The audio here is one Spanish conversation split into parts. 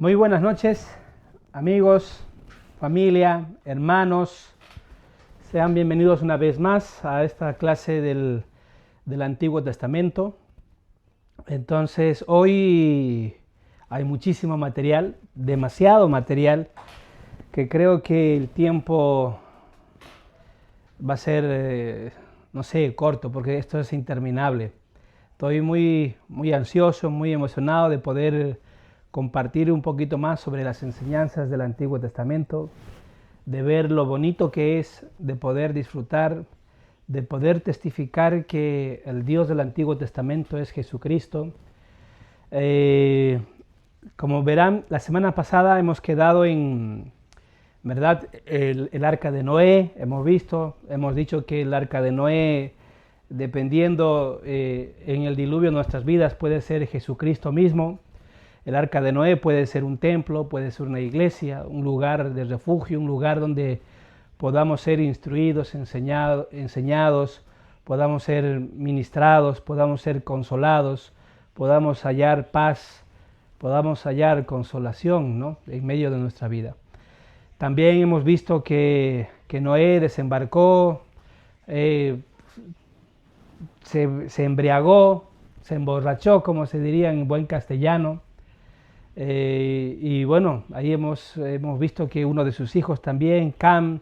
Muy buenas noches, amigos, familia, hermanos. Sean bienvenidos una vez más a esta clase del Antiguo Testamento. Entonces, hoy hay muchísimo material, demasiado material, que creo que el tiempo va a ser, no sé, corto, porque esto es interminable. Estoy muy ansioso, muy emocionado de poder compartir un poquito más sobre las enseñanzas del Antiguo Testamento, de ver lo bonito que es, de poder disfrutar, de poder testificar que el Dios del Antiguo Testamento es Jesucristo. Como verán, la semana pasada hemos quedado en, ¿verdad?, el arca de Noé. Hemos dicho que el arca de Noé, dependiendo en el diluvio de nuestras vidas, puede ser Jesucristo mismo. El arca de Noé puede ser un templo, puede ser una iglesia, un lugar de refugio, un lugar donde podamos ser instruidos, enseñados, podamos ser ministrados, podamos ser consolados, podamos hallar paz, podamos hallar consolación, ¿no?, en medio de nuestra vida. También hemos visto que Noé desembarcó, se embriagó, se emborrachó, como se diría en buen castellano. Y bueno, ahí hemos visto que uno de sus hijos también, Cam,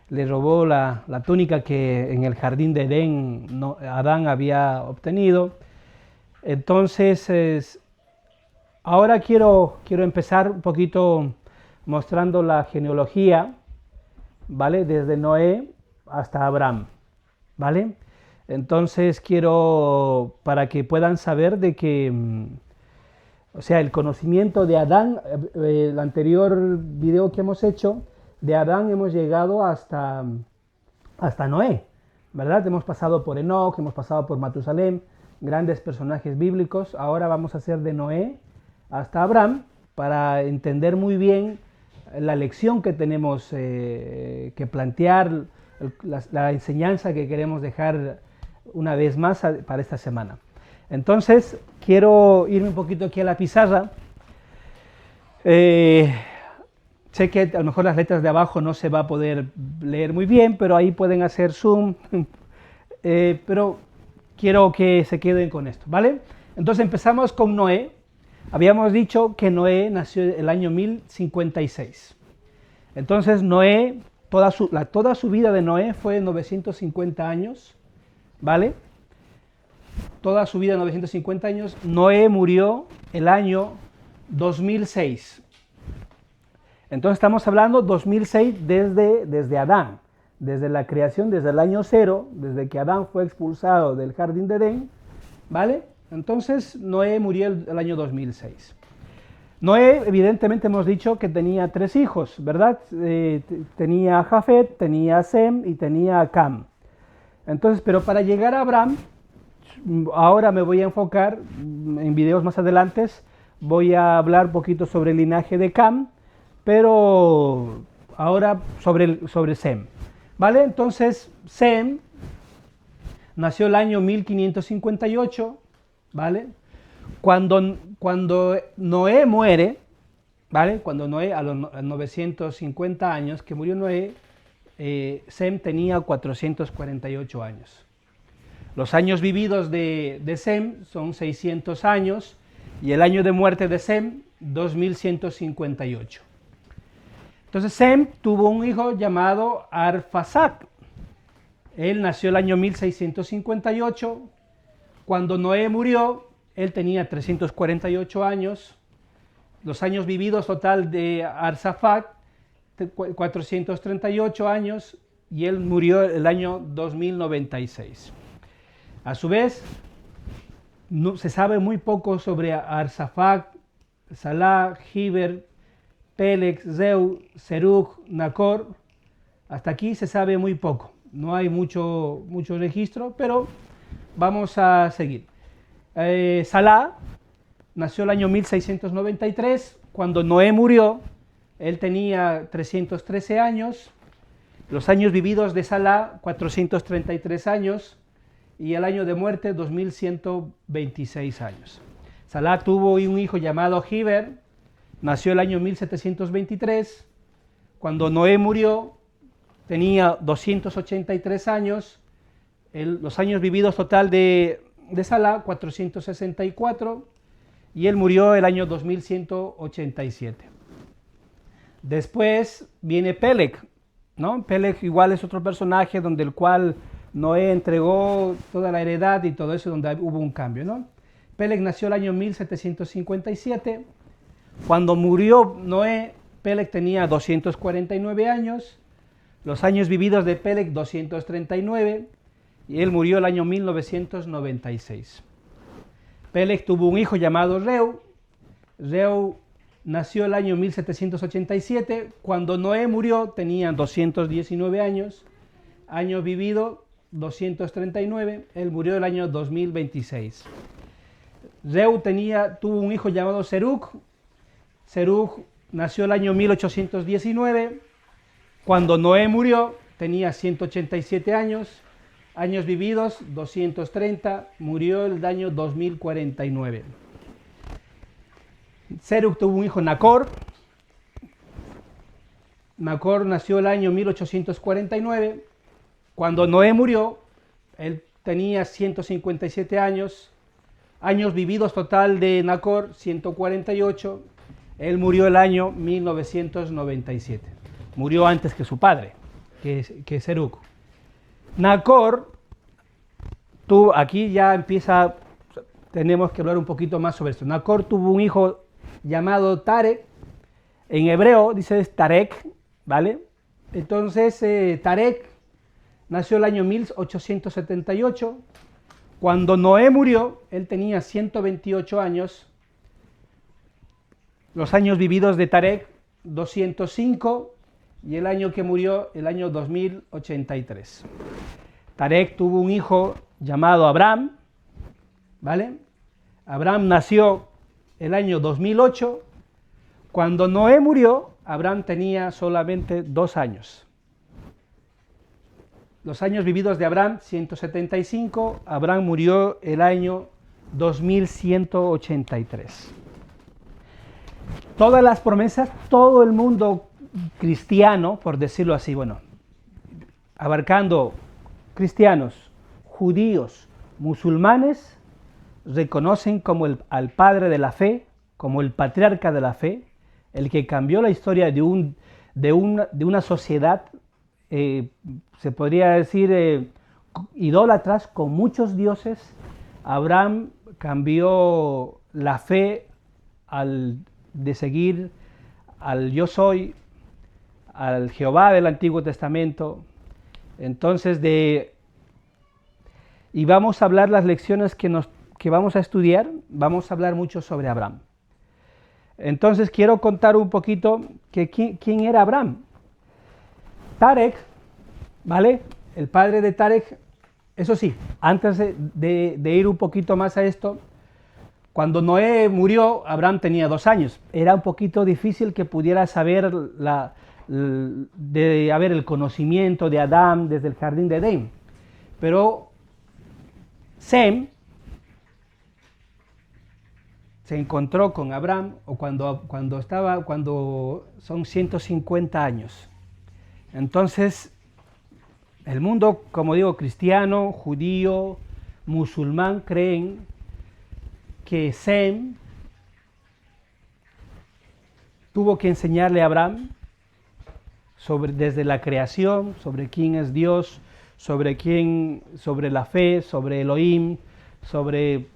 le robó la túnica que en el jardín de Edén Adán había obtenido. Entonces, ahora quiero empezar un poquito mostrando la genealogía, ¿vale?, desde Noé hasta Abraham, ¿vale? Entonces quiero, para que puedan saber de que, o sea, el conocimiento de Adán, el anterior video que hemos hecho, de Adán hemos llegado hasta Noé, ¿verdad? Hemos pasado por Enoc, hemos pasado por Matusalem, grandes personajes bíblicos. Ahora vamos a hacer de Noé hasta Abraham para entender muy bien la lección que tenemos que plantear, la enseñanza que queremos dejar una vez más para esta semana. Entonces, quiero irme un poquito aquí a la pizarra. Sé que a lo mejor las letras de abajo no se va a poder leer muy bien, pero ahí pueden hacer zoom. Pero quiero que se queden con esto, ¿vale? Entonces empezamos con Noé. Habíamos dicho que Noé nació el año 1056. Entonces Noé, toda su vida de Noé fue 950 años, ¿vale? Toda su vida, 950 años. Noé murió el año 2006. Entonces estamos hablando 2006 desde Adán, desde la creación, desde el año 0, desde que Adán fue expulsado del jardín de Edén, ¿vale? Entonces Noé murió el año 2006. Noé, evidentemente, hemos dicho que tenía 3 hijos, ¿verdad? Tenía a Jafet, tenía a Sem y tenía a Cam. Entonces, pero para llegar a Abraham, ahora me voy a enfocar, en videos más adelante, voy a hablar un poquito sobre el linaje de Cam, pero ahora sobre Sem, ¿vale? Entonces, Sem nació el año 1558, ¿vale? Cuando Noé muere, ¿vale? Cuando Noé, a los 950 años que murió Noé, Sem tenía 448 años. Los años vividos de Sem son 600 años y el año de muerte de Sem, 2158. Entonces Sem tuvo un hijo llamado Arfaxad. Él nació el año 1658. Cuando Noé murió, él tenía 348 años. Los años vividos total de Arfaxad, 438 años, y él murió el año 2096. A su vez, se sabe muy poco sobre Arfaxad, Salah, Heber, Peleg, Zeu, Serug, Nacor. Hasta aquí se sabe muy poco, no hay mucho registro, pero vamos a seguir. Salah nació el año 1693, cuando Noé murió, él tenía 313 años, los años vividos de Salah, 433 años, y el año de muerte, 2126 años. Salah tuvo un hijo llamado Heber, nació el año 1723, cuando Noé murió tenía 283 años, los años vividos total de Salah, 464, y él murió el año 2187. Después viene Peleg, ¿no? Peleg igual es otro personaje donde el cual Noé entregó toda la heredad y todo eso, donde hubo un cambio, ¿no? Peleg nació el año 1757. Cuando murió Noé, Peleg tenía 249 años, los años vividos de Peleg 239, y él murió el año 1996. Peleg tuvo un hijo llamado Reu. Reu nació el año 1787, cuando Noé murió tenía 219 años, año vivido 239, él murió el año 2026. Reu tuvo un hijo llamado Serug. Serug nació el año 1819, cuando Noé murió tenía 187 años, años vividos 230, murió el año 2049. Serug tuvo un hijo Nacor. Nacor nació el año 1849, cuando Noé murió, él tenía 157 años, años vividos total de Nacor 148, él murió el año 1997, murió antes que su padre, que Serug. Nacor, aquí ya tenemos que hablar un poquito más sobre esto. Nacor tuvo un hijo llamado Tarek, en hebreo dice Tarek, ¿vale? Entonces Tarek nació el año 1878, cuando Noé murió, él tenía 128 años, los años vividos de Tarek 205, y el año que murió, el año 2083. Tarek tuvo un hijo llamado Abraham, ¿vale? Abraham nació el año 2008, cuando Noé murió, Abraham tenía solamente 2 años. Los años vividos de Abraham, 175, Abraham murió el año 2183. Todas las promesas, todo el mundo cristiano, por decirlo así, bueno, abarcando cristianos, judíos, musulmanes, reconocen como al padre de la fe, como el patriarca de la fe, el que cambió la historia de una sociedad, se podría decir, idólatras, con muchos dioses. Abraham cambió la fe de seguir al yo soy, al Jehová del Antiguo Testamento. Entonces, y vamos a hablar las lecciones que vamos a estudiar, vamos a hablar mucho sobre Abraham. Entonces quiero contar un poquito quién era Abraham. Tarek, ¿vale? El padre de Tarek, eso sí, antes de ir un poquito más a esto, cuando Noé murió, Abraham tenía 2 años. Era un poquito difícil que pudiera saber el conocimiento de Adán desde el jardín de Edén. Pero Sem se encontró con Abraham cuando son 150 años. Entonces, el mundo, como digo, cristiano, judío, musulmán, creen que Sem tuvo que enseñarle a Abraham desde la creación, sobre quién es Dios, sobre la fe, sobre Elohim, sobre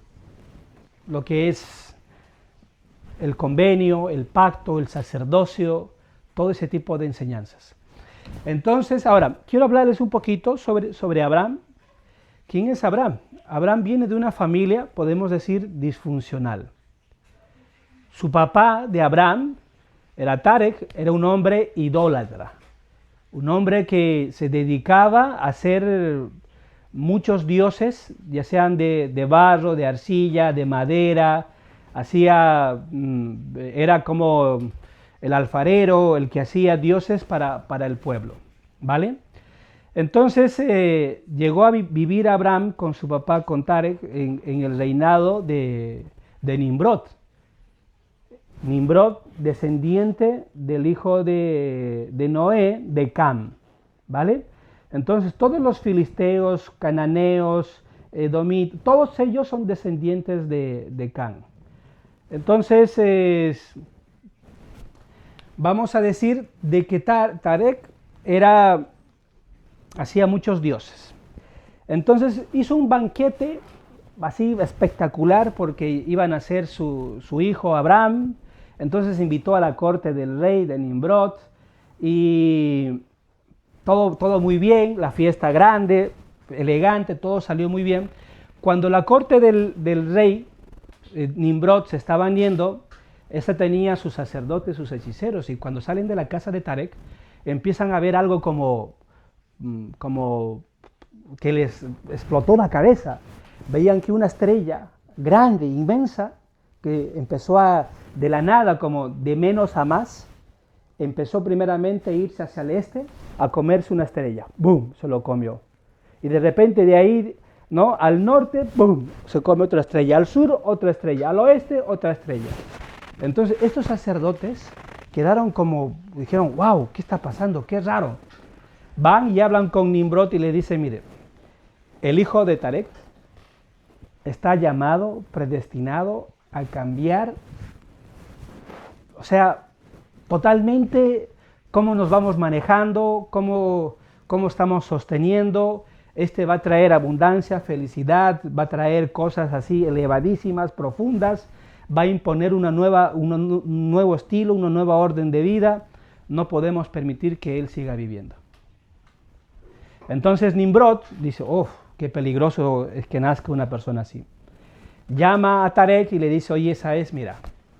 lo que es el convenio, el pacto, el sacerdocio, todo ese tipo de enseñanzas. Entonces, ahora, quiero hablarles un poquito sobre Abraham. ¿Quién es Abraham? Abraham viene de una familia, podemos decir, disfuncional. Su papá de Abraham era Tarek, era un hombre idólatra, un hombre que se dedicaba a hacer muchos dioses, ya sean de barro, de arcilla, de madera, era como el alfarero, el que hacía dioses para el pueblo, ¿vale? Entonces llegó a vivir Abraham con su papá, con Tarek, en el reinado de Nimrod. Nimrod, descendiente del hijo de Noé, de Cam, ¿vale? Entonces todos los filisteos, cananeos, edomitas, todos ellos son descendientes de Cam. Entonces, vamos a decir de que Tarek hacía muchos dioses. Entonces hizo un banquete así espectacular porque iban a ser su hijo Abraham. Entonces invitó a la corte del rey de Nimrod y todo muy bien, la fiesta grande, elegante, todo salió muy bien. Cuando la corte del rey Nimrod se estaban yendo, esta tenía sus sacerdotes, sus hechiceros, y cuando salen de la casa de Tarek empiezan a ver algo como que les explotó la cabeza. Veían que una estrella grande, inmensa, que empezó de la nada, como de menos a más, empezó primeramente a irse hacia el este, a comerse una estrella. ¡Bum! Se lo comió. Y de repente de ahí, ¿no?, al norte, ¡bum!, se come otra estrella. Al sur, otra estrella. Al oeste, otra estrella. Entonces, estos sacerdotes quedaron como, dijeron, wow, ¿qué está pasando? Qué raro. Van y hablan con Nimrod y le dicen, mire, el hijo de Tarek está llamado, predestinado a cambiar, o sea, totalmente cómo nos vamos manejando, cómo estamos sosteniendo. Este va a traer abundancia, felicidad, va a traer cosas así elevadísimas, profundas, va a imponer un nuevo estilo, una nueva orden de vida. No podemos permitir que él siga viviendo. Entonces Nimrod dice, qué peligroso es que nazca una persona así. Llama a Tarek y le dice, oye, mira,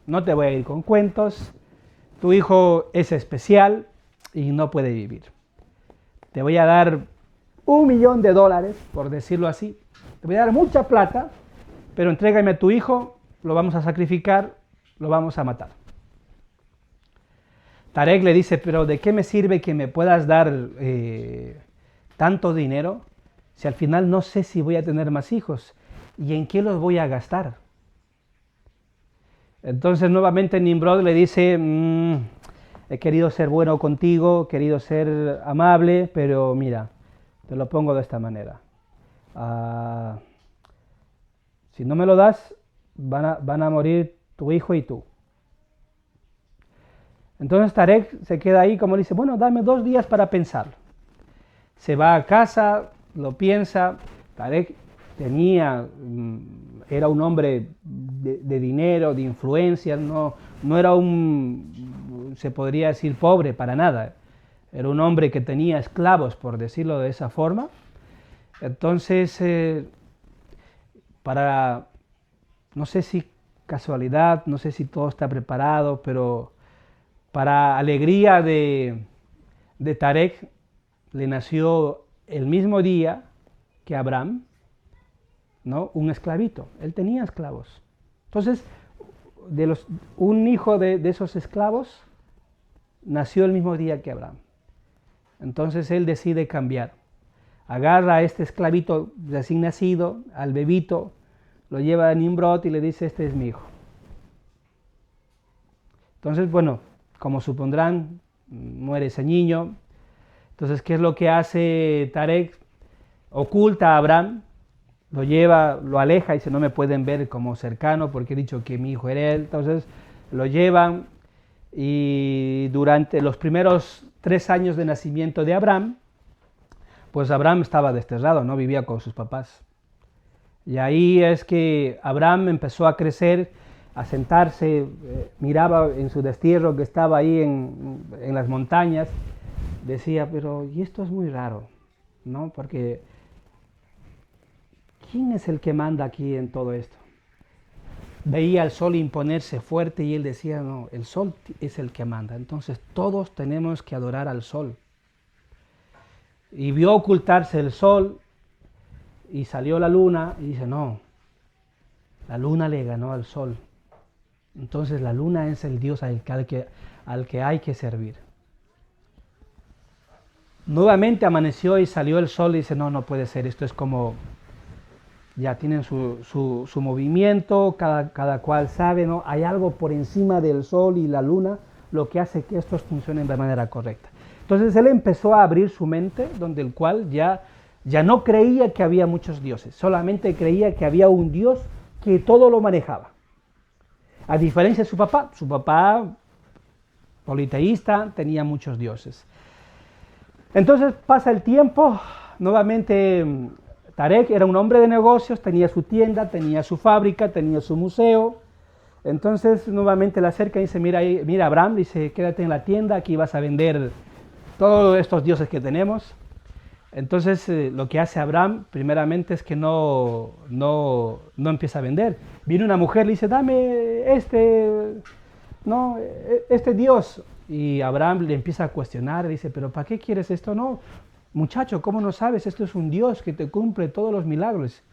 no te voy a ir con cuentos, tu hijo es especial y no puede vivir. Te voy a dar $1.000.000, por decirlo así. Te voy a dar mucha plata, pero entrégame a tu hijo, lo vamos a sacrificar, lo vamos a matar. Tarek le dice, pero ¿de qué me sirve que me puedas dar tanto dinero si al final no sé si voy a tener más hijos? ¿Y en qué los voy a gastar? Entonces nuevamente Nimrod le dice, he querido ser bueno contigo, he querido ser amable, pero mira, te lo pongo de esta manera. Si no me lo das, van a morir tu hijo y tú. Entonces Tarek se queda ahí como dice, bueno, dame 2 días para pensarlo. Se va a casa, lo piensa. Tarek era un hombre de dinero, de influencia, no era se podría decir pobre para nada. Era un hombre que tenía esclavos, por decirlo de esa forma. Entonces, no sé si casualidad, no sé si todo está preparado, pero para alegría de Tarek, le nació el mismo día que Abraham, ¿no?, un esclavito. Él tenía esclavos. Entonces, un hijo de esos esclavos nació el mismo día que Abraham. Entonces él decide cambiar. Agarra a este esclavito recién nacido, al bebito, lo lleva a Nimrod y le dice, este es mi hijo. Entonces, bueno, como supondrán, muere ese niño. Entonces, ¿qué es lo que hace Tarek? Oculta a Abraham, lo lleva, lo aleja y dice, no me pueden ver como cercano porque he dicho que mi hijo era él. Entonces, lo llevan y durante los primeros 3 años de nacimiento de Abraham, pues Abraham estaba desterrado, no vivía con sus papás. Y ahí es que Abraham empezó a crecer, a sentarse, miraba en su destierro que estaba ahí en las montañas, decía, pero y esto es muy raro, ¿no? Porque ¿quién es el que manda aquí en todo esto? Veía al sol imponerse fuerte y él decía, no, el sol es el que manda, entonces todos tenemos que adorar al sol. Y vio ocultarse el sol y salió la luna y dice, no, la luna le ganó al sol. Entonces la luna es el Dios al que hay que servir. Nuevamente amaneció y salió el sol y dice, no puede ser, esto es como ya tienen su movimiento, cada cual sabe, ¿no? Hay algo por encima del sol y la luna, lo que hace que estos funcionen de manera correcta. Entonces él empezó a abrir su mente, donde el cual ya no creía que había muchos dioses, solamente creía que había un Dios que todo lo manejaba. A diferencia de su papá politeísta, tenía muchos dioses. Entonces pasa el tiempo, nuevamente Tarek era un hombre de negocios, tenía su tienda, tenía su fábrica, tenía su museo. Entonces nuevamente le acerca y dice, mira Abraham, dice, quédate en la tienda, aquí vas a vender todos estos dioses que tenemos. Entonces lo que hace Abraham primeramente es que no empieza a vender. Viene una mujer, le dice, dame este Dios. Y Abraham le empieza a cuestionar, dice, pero ¿para qué quieres esto? No, muchacho, ¿cómo no sabes? Esto es un Dios que te cumple todos los milagros.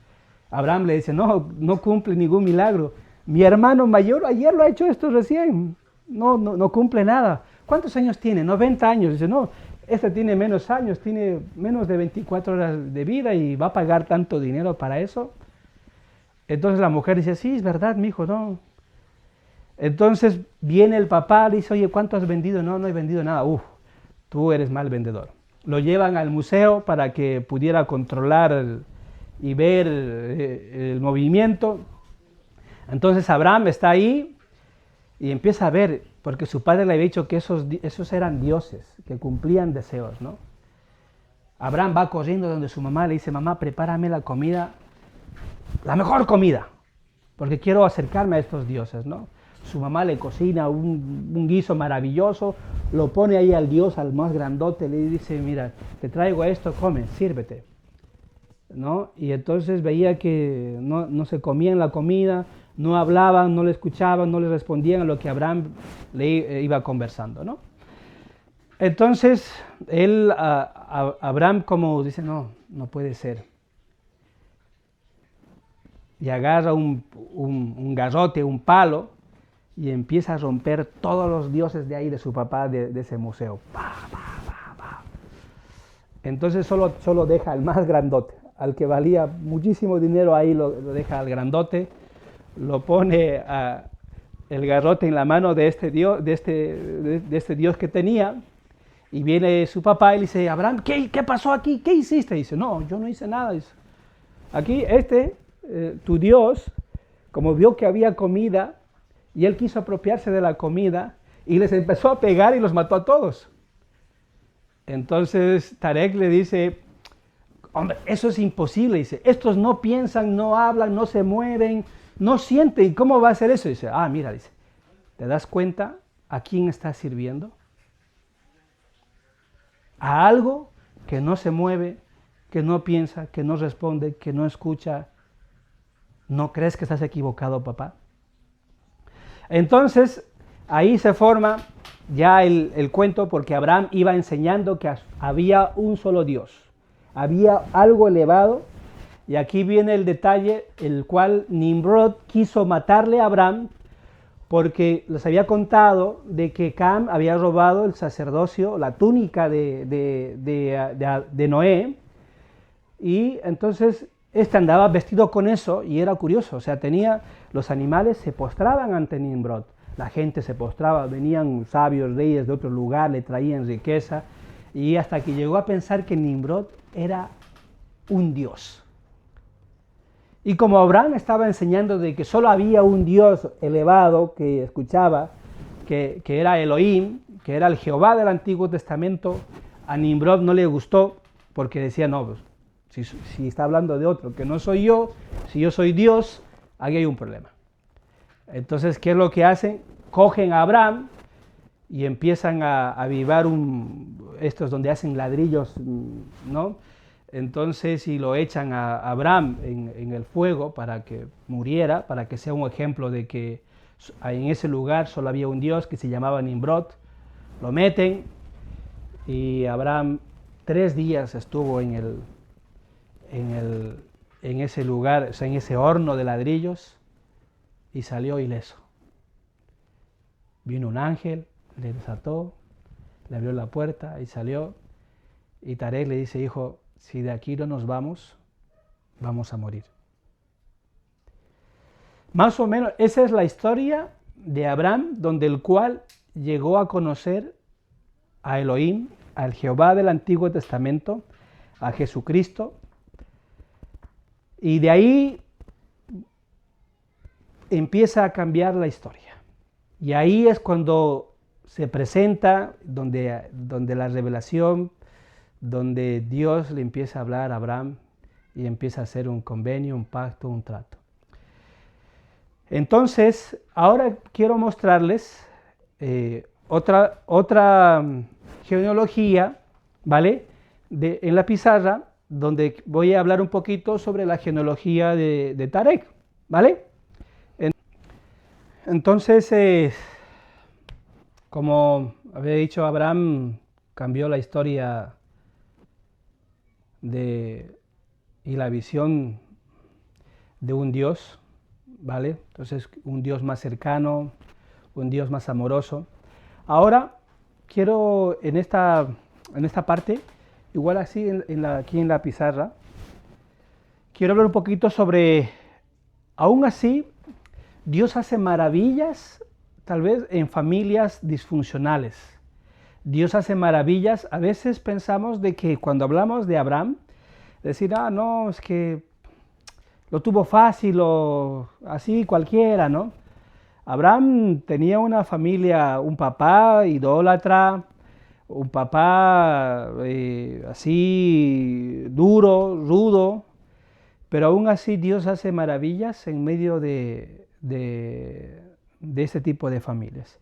Abraham le dice, no cumple ningún milagro. Mi hermano mayor ayer lo ha hecho esto recién, no cumple nada. ¿Cuántos años tiene? 90 años. Dice, no, este tiene menos años, tiene menos de 24 horas de vida y va a pagar tanto dinero para eso. Entonces la mujer dice, sí, es verdad, mi hijo, no. Entonces viene el papá, le dice, oye, ¿cuánto has vendido? No he vendido nada. Tú eres mal vendedor. Lo llevan al museo para que pudiera controlar y ver el movimiento. Entonces Abraham está ahí y empieza a ver, porque su padre le había dicho que esos eran dioses, que cumplían deseos, ¿no? Abraham va corriendo donde su mamá, le dice, mamá, prepárame la comida, la mejor comida, porque quiero acercarme a estos dioses, ¿no? Su mamá le cocina un guiso maravilloso, lo pone ahí al dios, al más grandote, le dice, mira, te traigo esto, come, sírvete, ¿no? Y entonces veía que no se comían la comida, no hablaban, no le escuchaban, no le respondían a lo que Abraham le iba conversando, ¿no? Entonces, Abraham como dice, no puede ser. Y agarra un garrote, un palo, y empieza a romper todos los dioses de ahí, de su papá, de ese museo. Entonces solo deja al más grandote, al que valía muchísimo dinero, ahí lo deja al grandote, lo pone el garrote en la mano de este dios que tenía, y viene su papá y le dice, Abraham, ¿qué pasó aquí? ¿Qué hiciste? Y dice, no, yo no hice nada. Dice, aquí tu Dios, como vio que había comida, y él quiso apropiarse de la comida, y les empezó a pegar y los mató a todos. Entonces Tarek le dice, hombre, eso es imposible. Dice, estos no piensan, no hablan, no se mueven, no sienten. ¿Cómo va a ser eso? Dice, mira, dice, ¿te das cuenta a quién estás sirviendo? A algo que no se mueve, que no piensa, que no responde, que no escucha. ¿No crees que estás equivocado, papá? Entonces, ahí se forma ya el cuento, porque Abraham iba enseñando que había un solo Dios, había algo elevado, y aquí viene el detalle, el cual Nimrod quiso matarle a Abraham, porque les había contado de que Cam había robado el sacerdocio, la túnica de Noé, y entonces andaba vestido con eso, y era curioso, o sea, los animales se postraban ante Nimrod, la gente se postraba, venían sabios reyes de otro lugar, le traían riqueza, y hasta que llegó a pensar que Nimrod era un dios. Y como Abraham estaba enseñando de que solo había un Dios elevado que escuchaba, que era Elohim, que era el Jehová del Antiguo Testamento, a Nimrod no le gustó, porque decía, no, pues, si está hablando de otro que no soy yo, si yo soy Dios, aquí hay un problema. Entonces, ¿qué es lo que hacen? Cogen a Abraham y empiezan a avivar estos donde hacen ladrillos, ¿no? Entonces, y lo echan a Abraham en el fuego para que muriera, para que sea un ejemplo de que en ese lugar solo había un Dios que se llamaba Nimrod. Lo meten y Abraham 3 días estuvo en ese lugar, o sea, en ese horno de ladrillos, y salió ileso. Vino un ángel, le desató, le abrió la puerta y salió. Y Tarek le dice, hijo, si de aquí no nos vamos a morir. Más o menos, esa es la historia de Abraham, donde el cual llegó a conocer a Elohim, al Jehová del Antiguo Testamento, a Jesucristo, y de ahí empieza a cambiar la historia. Y ahí es cuando se presenta, donde la revelación, donde Dios le empieza a hablar a Abraham y empieza a hacer un convenio, un pacto, un trato. Entonces, ahora quiero mostrarles otra genealogía, ¿vale? En la pizarra, donde voy a hablar un poquito sobre la genealogía de Tarek, ¿vale? Entonces, como había dicho, Abraham cambió la historia y la visión de un Dios, ¿vale? Entonces, un Dios más cercano, un Dios más amoroso. Ahora, quiero en esta parte, igual así aquí en la pizarra, quiero hablar un poquito sobre, aún así, Dios hace maravillas, tal vez en familias disfuncionales. Dios hace maravillas. A veces pensamos de que cuando hablamos de Abraham, decir, no, es que lo tuvo fácil o así cualquiera, ¿no? Abraham tenía una familia, un papá idólatra, un papá así duro, rudo, pero aún así Dios hace maravillas en medio de ese tipo de familias.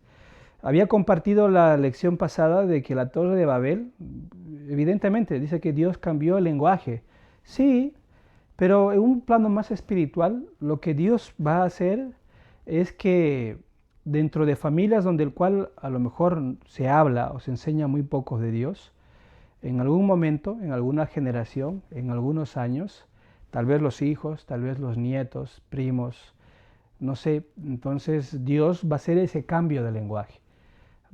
Había compartido la lección pasada de que la Torre de Babel, evidentemente, dice que Dios cambió el lenguaje. Sí, pero en un plano más espiritual, lo que Dios va a hacer es que dentro de familias donde el cual a lo mejor se habla o se enseña muy poco de Dios, en algún momento, en alguna generación, en algunos años, tal vez los hijos, tal vez los nietos, primos, no sé, entonces Dios va a hacer ese cambio de lenguaje.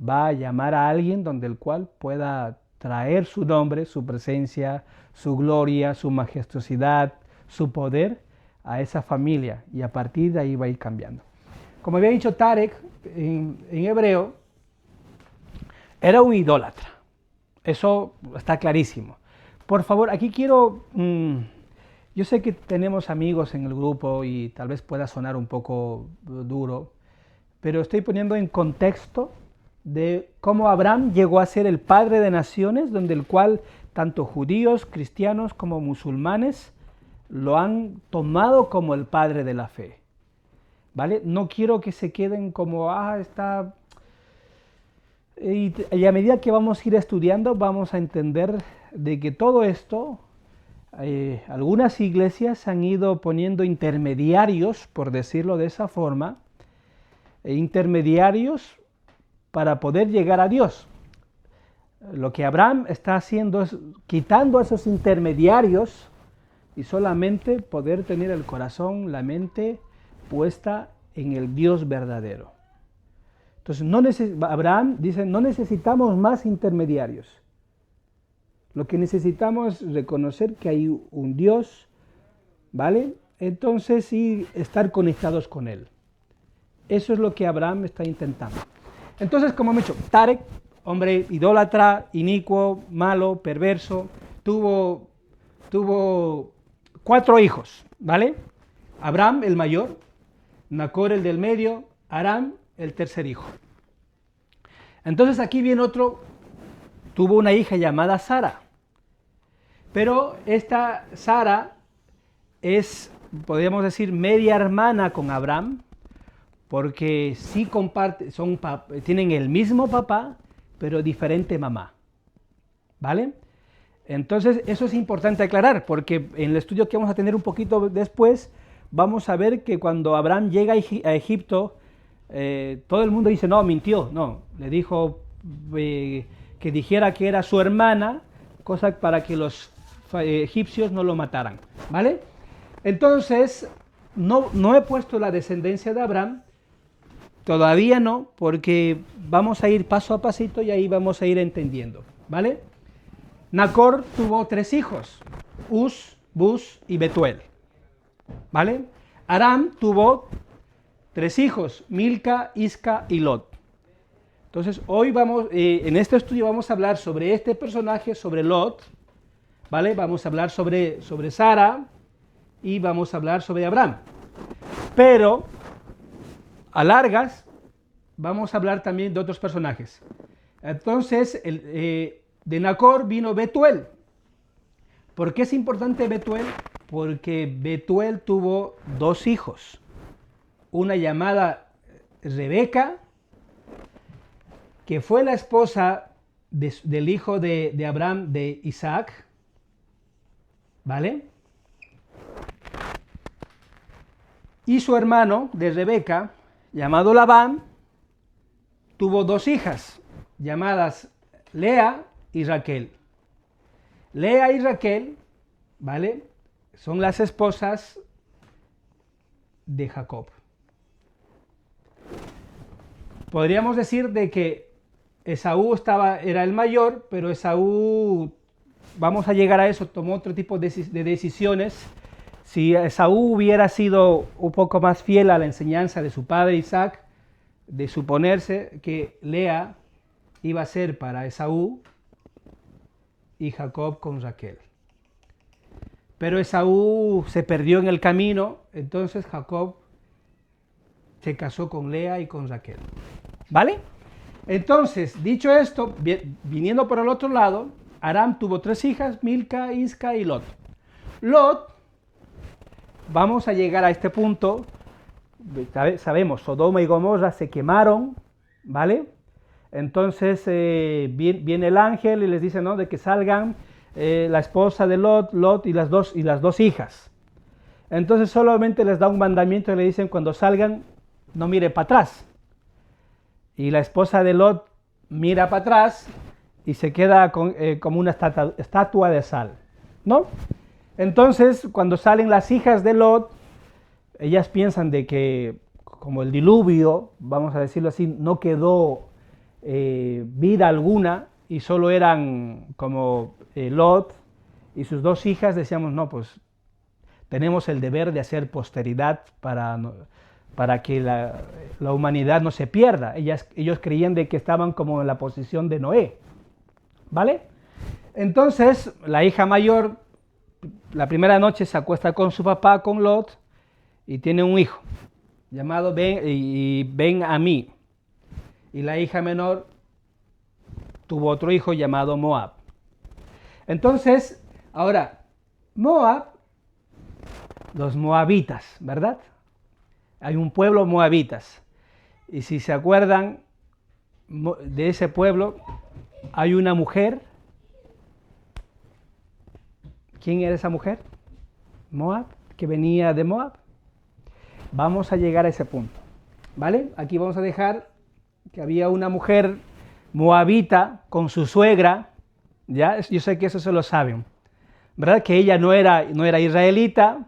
Va a llamar a alguien donde el cual pueda traer su nombre, su presencia, su gloria, su majestuosidad, su poder a esa familia, y a partir de ahí va a ir cambiando. Como había dicho Tarek, en hebreo, era un idólatra. Eso está clarísimo. Por favor, aquí quiero... yo sé que tenemos amigos en el grupo y tal vez pueda sonar un poco duro, pero estoy poniendo en contexto de cómo Abraham llegó a ser el padre de naciones, donde el cual tanto judíos, cristianos como musulmanes lo han tomado como el padre de la fe, ¿vale? No quiero que se queden como, está... Y a medida que vamos a ir estudiando, vamos a entender de que todo esto, algunas iglesias han ido poniendo intermediarios, por decirlo de esa forma, intermediarios para poder llegar a Dios. Lo que Abraham está haciendo es quitando a esos intermediarios y solamente poder tener el corazón, la mente puesta en el Dios verdadero. Entonces, Abraham dice, no necesitamos más intermediarios. Lo que necesitamos es reconocer que hay un Dios, ¿vale? Entonces, sí, estar conectados con Él. Eso es lo que Abraham está intentando. Entonces, como hemos dicho, Tarek, hombre idólatra, inicuo, malo, perverso, tuvo 4 hijos, ¿vale? Abraham, el mayor, Nacor, el del medio, Aram, el tercer hijo. Entonces aquí viene otro, tuvo una hija llamada Sara, pero esta Sara es, podríamos decir, media hermana con Abraham, porque sí tienen el mismo papá, pero diferente mamá, ¿vale? Entonces eso es importante aclarar, porque en el estudio que vamos a tener un poquito después, vamos a ver que cuando Abraham llega a Egipto, todo el mundo dice, no, mintió, no, le dijo que dijera que era su hermana, cosa para que los egipcios no lo mataran, ¿vale? Entonces, no he puesto la descendencia de Abraham, todavía no, porque vamos a ir paso a pasito y ahí vamos a ir entendiendo, ¿vale? Nacor tuvo 3 hijos, Uz, Buz y Betuel, ¿vale? Aram tuvo tres hijos, Milca, Isca y Lot. Entonces, hoy en este estudio vamos a hablar sobre este personaje, sobre Lot, ¿vale? Vamos a hablar sobre Sara y vamos a hablar sobre Abraham. Pero, a largas, vamos a hablar también de otros personajes. Entonces, de Nacor vino Betuel. ¿Por qué es importante Betuel? Porque Betuel tuvo dos hijos. Una llamada Rebeca, que fue la esposa del hijo de Abraham, de Isaac, ¿vale? Y su hermano de Rebeca, llamado Labán, tuvo dos hijas, llamadas Lea y Raquel. Lea y Raquel, ¿vale? Son las esposas de Jacob. Podríamos decir de que Esaú era el mayor, pero Esaú, vamos a llegar a eso, tomó otro tipo de decisiones. Si Esaú hubiera sido un poco más fiel a la enseñanza de su padre Isaac, de suponerse que Lea iba a ser para Esaú y Jacob con Raquel. Pero Esaú se perdió en el camino, entonces Jacob se casó con Lea y con Raquel. ¿Vale? Entonces, dicho esto, viniendo por el otro lado, Aram tuvo tres hijas, Milca, Isca y Lot. Lot, vamos a llegar a este punto, sabemos, Sodoma y Gomorra se quemaron, ¿vale? Entonces viene el ángel y les dice, ¿no?, de que salgan la esposa de Lot y las dos hijas. Entonces solamente les da un mandamiento y le dicen, cuando salgan, no mire para atrás. Y la esposa de Lot mira para atrás y se queda como una estatua de sal, ¿no? Entonces, cuando salen las hijas de Lot, ellas piensan de que, como el diluvio, vamos a decirlo así, no quedó vida alguna y solo eran como Lot y sus dos hijas, decíamos, no, pues tenemos el deber de hacer posteridad para que la humanidad no se pierda. Ellos creían de que estaban como en la posición de Noé, ¿vale? Entonces, la hija mayor, la primera noche se acuesta con su papá, con Lot, y tiene un hijo, llamado Ben-Amí. Y la hija menor tuvo otro hijo llamado Moab. Entonces, ahora, Moab, los moabitas, ¿verdad? Hay un pueblo moabitas, y si se acuerdan de ese pueblo, hay una mujer. ¿Quién era esa mujer? Moab, que venía de Moab. Vamos a llegar a ese punto, ¿vale? Aquí vamos a dejar que había una mujer moabita con su suegra, ¿ya? Yo sé que eso se lo saben, ¿verdad? Que ella no era israelita.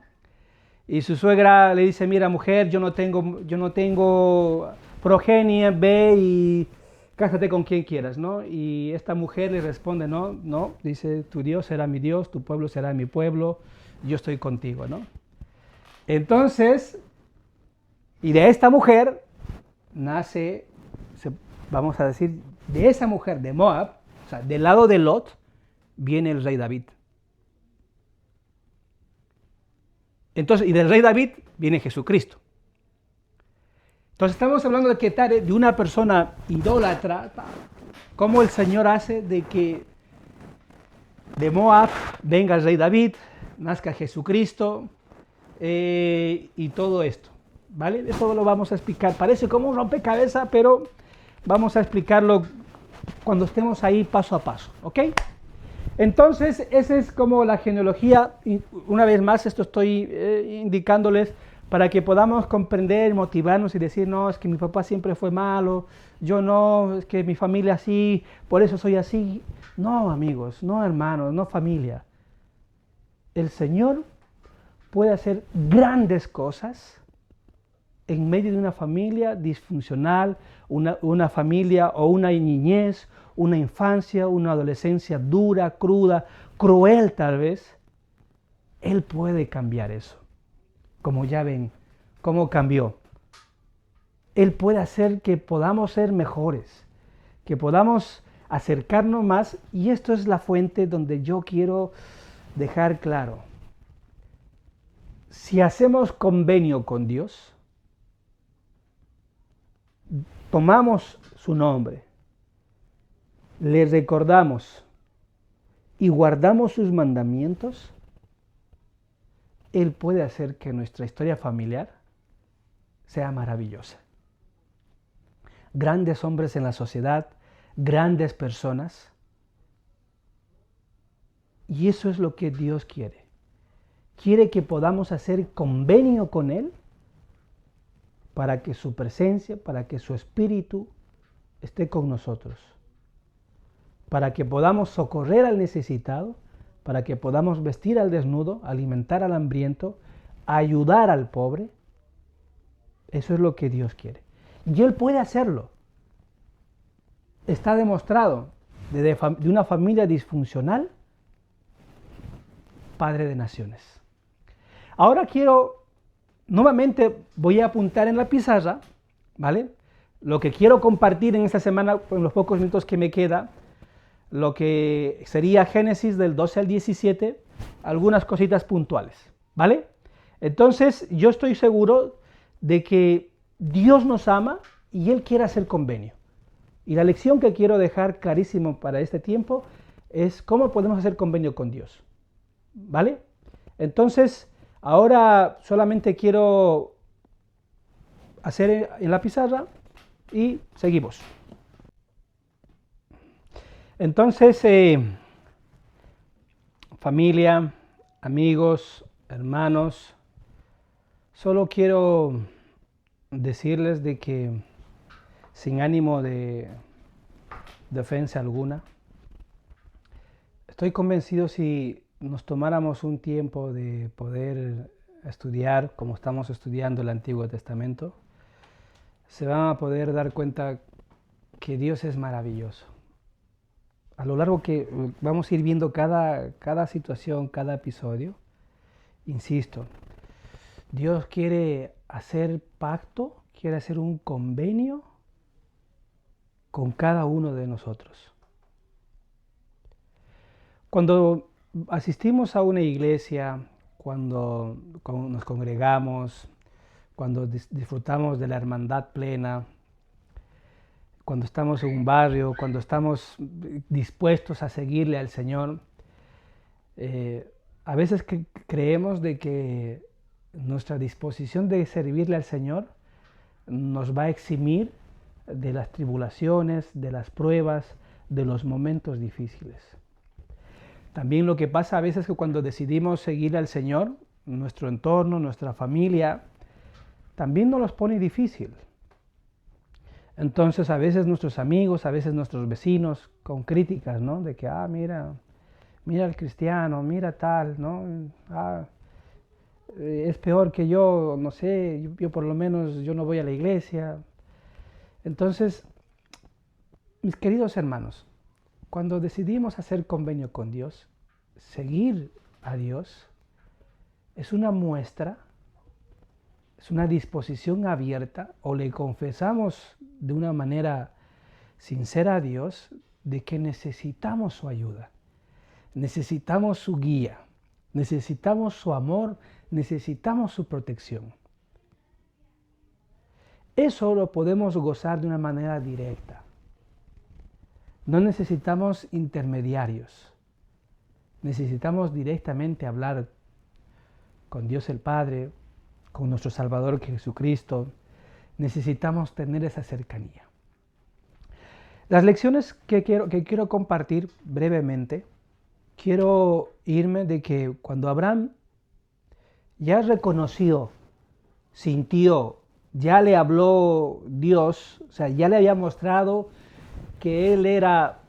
Y su suegra le dice, mira mujer, yo no tengo progenie, ve y cásate con quien quieras, ¿no? Y esta mujer le responde, no, dice, tu Dios será mi Dios, tu pueblo será mi pueblo, yo estoy contigo, ¿no? Entonces, y de esta mujer nace, vamos a decir, de esa mujer de Moab, o sea, del lado de Lot, viene el rey David. Entonces, y del rey David viene Jesucristo. Entonces estamos hablando de una persona idólatra, cómo el Señor hace de que de Moab venga el rey David, nazca Jesucristo y todo esto, ¿vale? Eso lo vamos a explicar. Parece como un rompecabezas, pero vamos a explicarlo cuando estemos ahí paso a paso, ¿ok? Entonces, esa es como la genealogía, y una vez más esto estoy indicándoles para que podamos comprender, motivarnos y decir, no, es que mi papá siempre fue malo, yo no, es que mi familia así, por eso soy así. No, amigos, no hermanos, no familia. El Señor puede hacer grandes cosas en medio de una familia disfuncional, una familia o una niñez, una infancia, una adolescencia dura, cruda, cruel tal vez. Él puede cambiar eso. Como ya ven, cómo cambió Él puede hacer que podamos ser mejores, que podamos acercarnos más, y esto es la fuente donde yo quiero dejar claro. Si hacemos convenio con Dios, tomamos su nombre, le recordamos y guardamos sus mandamientos, Él puede hacer que nuestra historia familiar sea maravillosa. Grandes hombres en la sociedad, grandes personas. Y eso es lo que Dios quiere. Quiere que podamos hacer convenio con Él para que su presencia, para que su espíritu esté con nosotros. Para que podamos socorrer al necesitado, para que podamos vestir al desnudo, alimentar al hambriento, ayudar al pobre. Eso es lo que Dios quiere. Y Él puede hacerlo. Está demostrado de una familia disfuncional, Padre de naciones. Ahora nuevamente voy a apuntar en la pizarra, ¿vale? Lo que quiero compartir en esta semana, en los pocos minutos que me queda, lo que sería Génesis del 12 al 17, algunas cositas puntuales, ¿vale? Entonces, yo estoy seguro de que Dios nos ama y Él quiere hacer convenio. Y la lección que quiero dejar clarísimo para este tiempo es cómo podemos hacer convenio con Dios, ¿vale? Entonces, ahora solamente quiero hacer en la pizarra y seguimos. Entonces, familia, amigos, hermanos, solo quiero decirles de que sin ánimo de defensa alguna, estoy convencido si nos tomáramos un tiempo de poder estudiar como estamos estudiando el Antiguo Testamento, se van a poder dar cuenta que Dios es maravilloso. A lo largo que vamos a ir viendo cada situación, cada episodio, insisto, Dios quiere hacer pacto, quiere hacer un convenio con cada uno de nosotros. Cuando asistimos a una iglesia, cuando nos congregamos, cuando disfrutamos de la hermandad plena, cuando estamos en un barrio, cuando estamos dispuestos a seguirle al Señor, a veces creemos de que nuestra disposición de servirle al Señor nos va a eximir de las tribulaciones, de las pruebas, de los momentos difíciles. También lo que pasa a veces es que cuando decidimos seguir al Señor, nuestro entorno, nuestra familia, también nos los pone difícil. Entonces a veces nuestros amigos, a veces nuestros vecinos con críticas, ¿no? De que, mira el cristiano, mira tal, ¿no? Es peor que yo, no sé, yo por lo menos yo no voy a la iglesia. Entonces, mis queridos hermanos, cuando decidimos hacer convenio con Dios, seguir a Dios, es una muestra, es una disposición abierta, o le confesamos de una manera sincera a Dios de que necesitamos su ayuda, necesitamos su guía, necesitamos su amor, necesitamos su protección. Eso lo podemos gozar de una manera directa. No necesitamos intermediarios. Necesitamos directamente hablar con Dios el Padre, con nuestro Salvador Jesucristo. Necesitamos tener esa cercanía. Las lecciones que quiero compartir brevemente, quiero irme de que cuando Abraham ya reconoció, sintió, ya le habló Dios, o sea, ya le había mostrado que Él era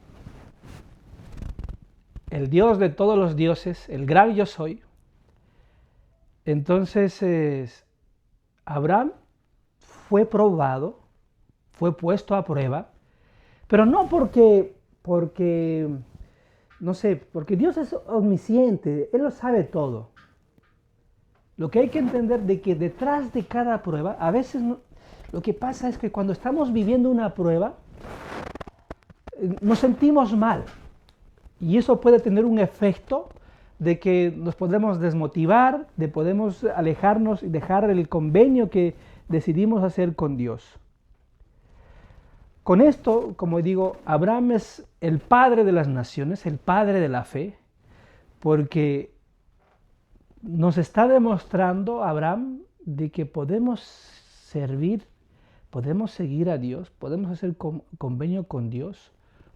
el Dios de todos los dioses, el gran yo soy. Entonces, Abraham fue probado, fue puesto a prueba, pero no porque no sé, porque Dios es omnisciente, Él lo sabe todo. Lo que hay que entender de que detrás de cada prueba, a veces Lo que pasa es que cuando estamos viviendo una prueba, nos sentimos mal. Y eso puede tener un efecto de que nos podemos desmotivar, de podemos alejarnos y dejar el convenio que decidimos hacer con Dios. Con esto, como digo, Abraham es el padre de las naciones, el padre de la fe, porque nos está demostrando Abraham de que podemos servir, podemos seguir a Dios, podemos hacer convenio con Dios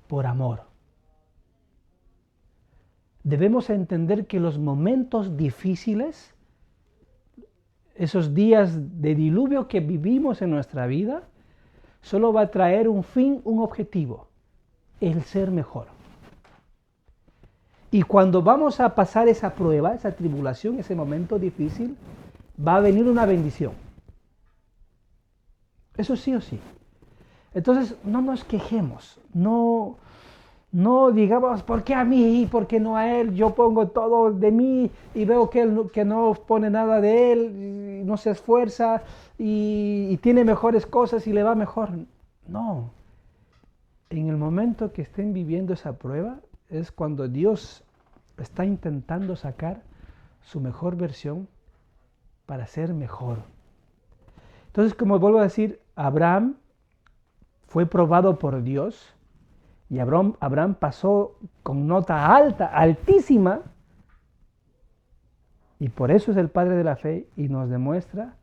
por amor. Debemos entender que los momentos difíciles, esos días de diluvio que vivimos en nuestra vida, solo va a traer un fin, un objetivo, el ser mejor. Y cuando vamos a pasar esa prueba, esa tribulación, ese momento difícil, va a venir una bendición. Eso sí o sí. Entonces, no nos quejemos, no digamos, ¿por qué a mí? ¿Por qué no a él? Yo pongo todo de mí y veo que él que no pone nada de él, y no se esfuerza y tiene mejores cosas y le va mejor. No. En el momento que estén viviendo esa prueba es cuando Dios está intentando sacar su mejor versión para ser mejor. Entonces, como vuelvo a decir, Abraham fue probado por Dios. Y Abraham pasó con nota alta, altísima, y por eso es el padre de la fe y nos demuestra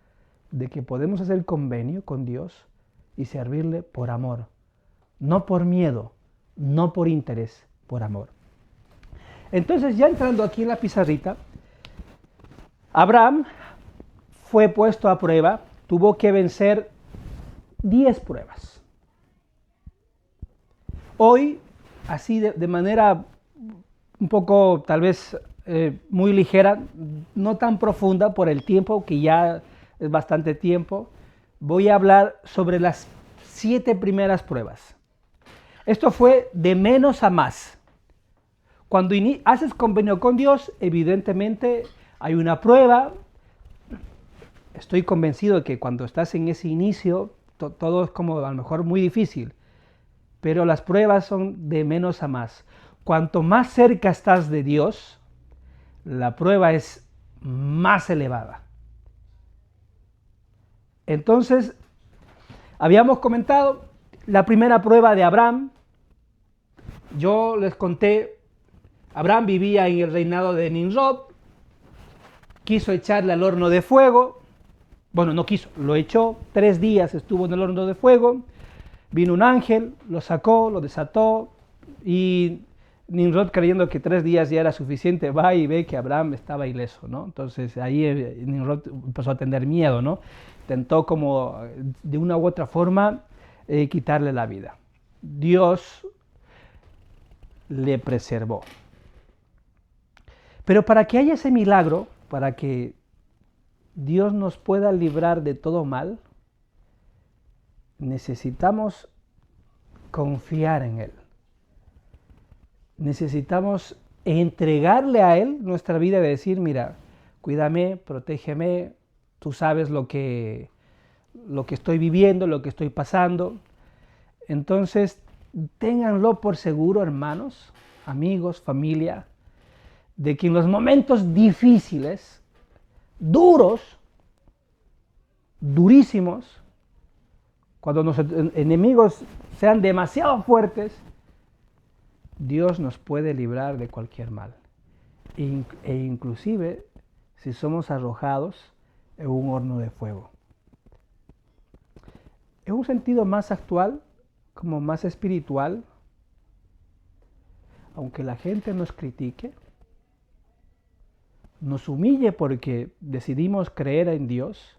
de que podemos hacer convenio con Dios y servirle por amor, no por miedo, no por interés, por amor. Entonces, ya entrando aquí en la pizarrita, Abraham fue puesto a prueba, tuvo que vencer 10 pruebas. Hoy, así de manera un poco tal vez muy ligera, no tan profunda por el tiempo, que ya es bastante tiempo, voy a hablar sobre las 7 primeras pruebas. Esto fue de menos a más. Cuando haces convenio con Dios, evidentemente hay una prueba. Estoy convencido de que cuando estás en ese inicio, todo es como a lo mejor muy difícil. Pero las pruebas son de menos a más. Cuanto más cerca estás de Dios, la prueba es más elevada. Entonces, habíamos comentado la primera prueba de Abraham. Yo les conté, Abraham vivía en el reinado de Nimrod, quiso echarle al horno de fuego. Bueno, no quiso, lo echó, 3 días estuvo en el horno de fuego. Vino un ángel, lo sacó, lo desató, y Nimrod, creyendo que 3 días ya era suficiente, va y ve que Abraham estaba ileso, ¿no? Entonces ahí Nimrod empezó a tener miedo, ¿no? Intentó como de una u otra forma quitarle la vida. Dios le preservó. Pero para que haya ese milagro, para que Dios nos pueda librar de todo mal, necesitamos confiar en Él. Necesitamos entregarle a Él nuestra vida y decir, mira, cuídame, protégeme, tú sabes lo que estoy viviendo, lo que estoy pasando. Entonces, ténganlo por seguro, hermanos, amigos, familia, de que en los momentos difíciles, duros, durísimos, cuando nuestros enemigos sean demasiado fuertes, Dios nos puede librar de cualquier mal. E inclusive si somos arrojados en un horno de fuego. En un sentido más actual, como más espiritual, aunque la gente nos critique, nos humille porque decidimos creer en Dios,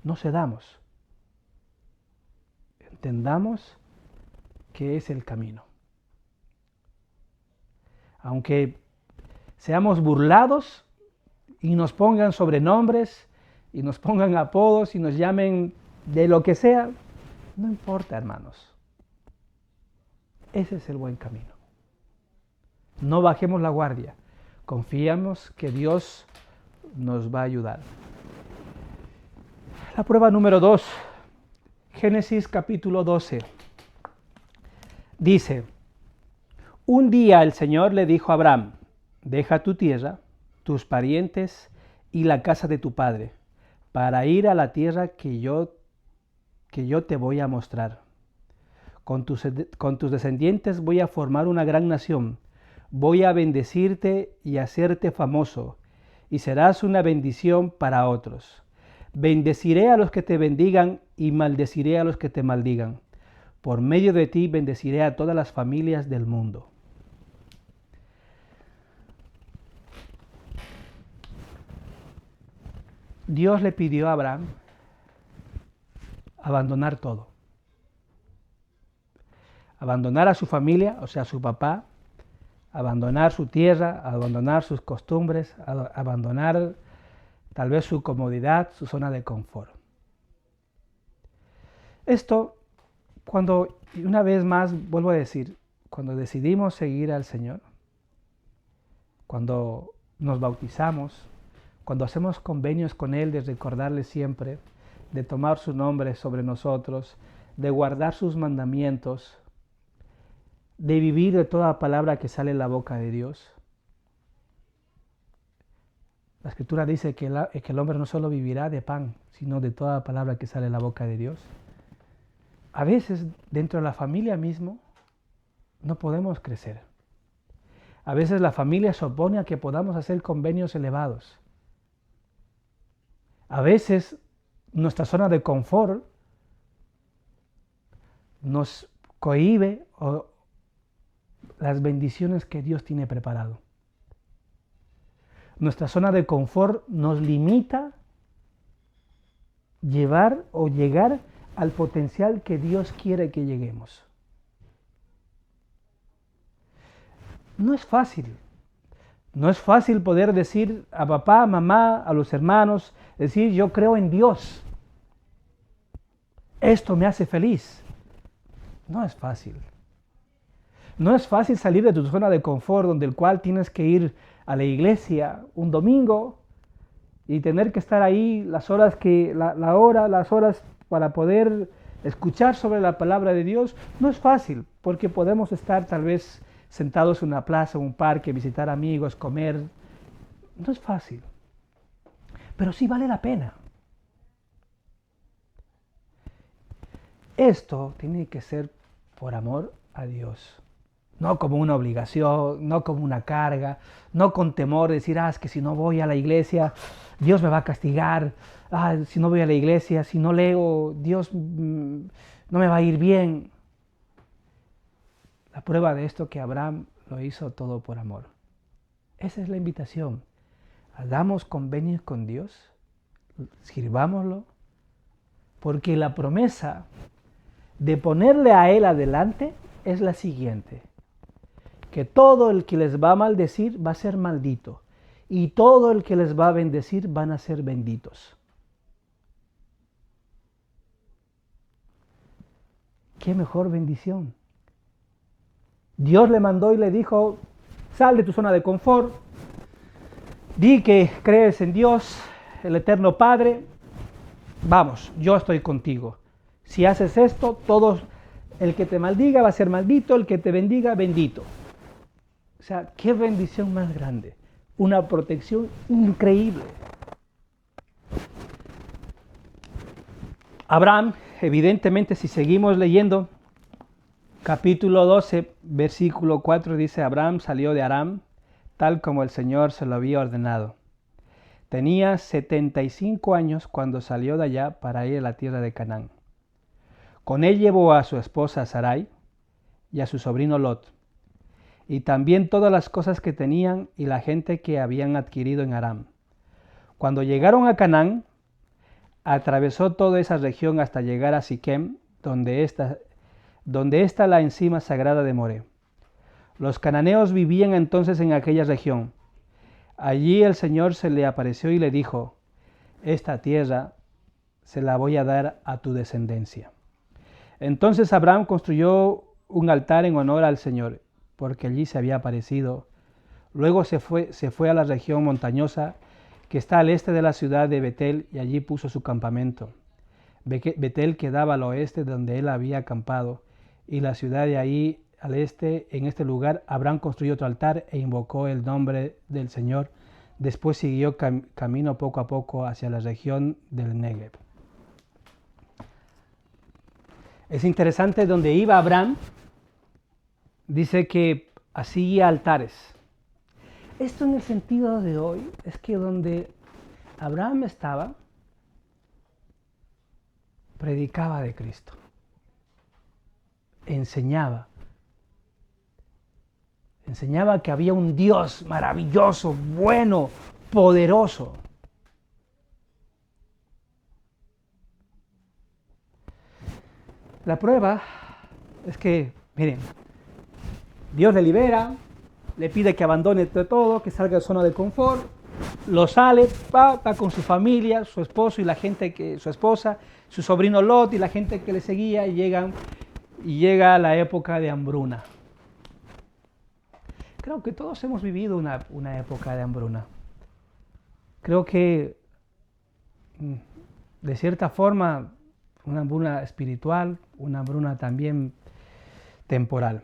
no cedamos. Entendamos que es el camino. Aunque seamos burlados y nos pongan sobrenombres y nos pongan apodos y nos llamen de lo que sea, no importa, hermanos. Ese es el buen camino. No bajemos la guardia. Confiamos que Dios nos va a ayudar. La prueba número 2, Génesis capítulo 12. Dice, un día el Señor le dijo a Abraham, deja tu tierra, tus parientes y la casa de tu padre, para ir a la tierra que yo te voy a mostrar. Con tus descendientes voy a formar una gran nación, voy a bendecirte y hacerte famoso, y serás una bendición para otros. Bendeciré a los que te bendigan y maldeciré a los que te maldigan. Por medio de ti bendeciré a todas las familias del mundo. Dios le pidió a Abraham abandonar todo. Abandonar a su familia, o sea, a su papá, abandonar su tierra, abandonar sus costumbres, abandonar tal vez su comodidad, su zona de confort. Esto, una vez más vuelvo a decir, cuando decidimos seguir al Señor, cuando nos bautizamos, cuando hacemos convenios con Él de recordarle siempre, de tomar su nombre sobre nosotros, de guardar sus mandamientos, de vivir de toda palabra que sale de la boca de Dios. La Escritura dice que el hombre no solo vivirá de pan, sino de toda palabra que sale de la boca de Dios. A veces, dentro de la familia mismo, no podemos crecer. A veces la familia se opone a que podamos hacer convenios elevados. A veces nuestra zona de confort nos cohíbe las bendiciones que Dios tiene preparado. Nuestra zona de confort nos limita llegar al potencial que Dios quiere que lleguemos. No es fácil. No es fácil poder decir a papá, mamá, a los hermanos, decir yo creo en Dios. Esto me hace feliz. No es fácil. No es fácil salir de tu zona de confort, donde el cual tienes que ir a la iglesia un domingo y tener que estar ahí las horas para poder escuchar sobre la palabra de Dios. No es fácil, porque podemos estar tal vez sentados en una plaza, un parque, visitar amigos, comer. No es fácil, pero sí vale la pena. Esto tiene que ser por amor a Dios. No como una obligación, no como una carga, no con temor de decir, es que si no voy a la iglesia, Dios me va a castigar, si no voy a la iglesia, si no leo, Dios no me va a ir bien. La prueba de esto que Abraham lo hizo todo por amor. Esa es la invitación. Hagamos convenios con Dios, sirvámoslo, porque la promesa de ponerle a Él adelante es la siguiente: que todo el que les va a maldecir va a ser maldito, y todo el que les va a bendecir van a ser benditos. ¿Qué mejor bendición? Dios le mandó y le dijo, sal de tu zona de confort, di que crees en Dios, el eterno Padre, vamos, yo estoy contigo. Si haces esto, el que te maldiga va a ser maldito, el que te bendiga, bendito. O sea, qué bendición más grande, una protección increíble. Abraham, evidentemente, si seguimos leyendo, capítulo 12, versículo 4, dice, Abraham salió de Aram, tal como el Señor se lo había ordenado. Tenía 75 años cuando salió de allá para ir a la tierra de Canaán. Con él llevó a su esposa Sarai y a su sobrino Lot, y también todas las cosas que tenían y la gente que habían adquirido en Aram. Cuando llegaron a Canaán, atravesó toda esa región hasta llegar a Siquem, donde está la encima sagrada de Moré. Los cananeos vivían entonces en aquella región. Allí el Señor se le apareció y le dijo, esta tierra se la voy a dar a tu descendencia. Entonces Abraham construyó un altar en honor al Señor, porque allí se había aparecido. Luego se fue a la región montañosa que está al este de la ciudad de Betel y allí puso su campamento. Betel quedaba al oeste de donde él había acampado, y la ciudad de ahí al este. En este lugar Abraham construyó otro altar e invocó el nombre del Señor. Después siguió camino poco a poco hacia la región del Negev. Es interesante, donde iba Abraham, dice que hacía altares. Esto en el sentido de hoy es que donde Abraham estaba, predicaba de Cristo, enseñaba que había un Dios maravilloso, bueno, poderoso. La prueba es que, miren, Dios le libera, le pide que abandone todo, que salga de zona de confort, lo sale, va con su familia, su esposo y la gente su esposa, su sobrino Lot y la gente que le seguía, y llega la época de hambruna. Creo que todos hemos vivido una época de hambruna. Creo que, de cierta forma, una hambruna espiritual, una hambruna también temporal.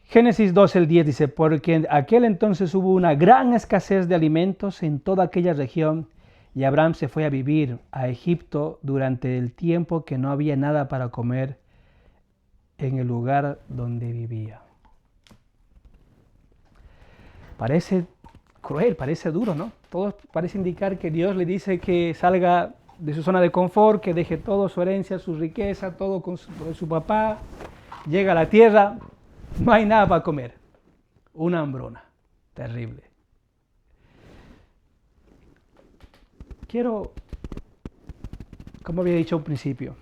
Génesis 12:10 dice: porque en aquel entonces hubo una gran escasez de alimentos en toda aquella región, y Abraham se fue a vivir a Egipto durante el tiempo que no había nada para comer en el lugar donde vivía. Parece cruel, parece duro, ¿no? Todo parece indicar que Dios le dice que salga de su zona de confort, que deje todo, su herencia, su riqueza, todo con su papá. Llega a la tierra, no hay nada para comer. Una hambruna terrible. Quiero, como había dicho al principio,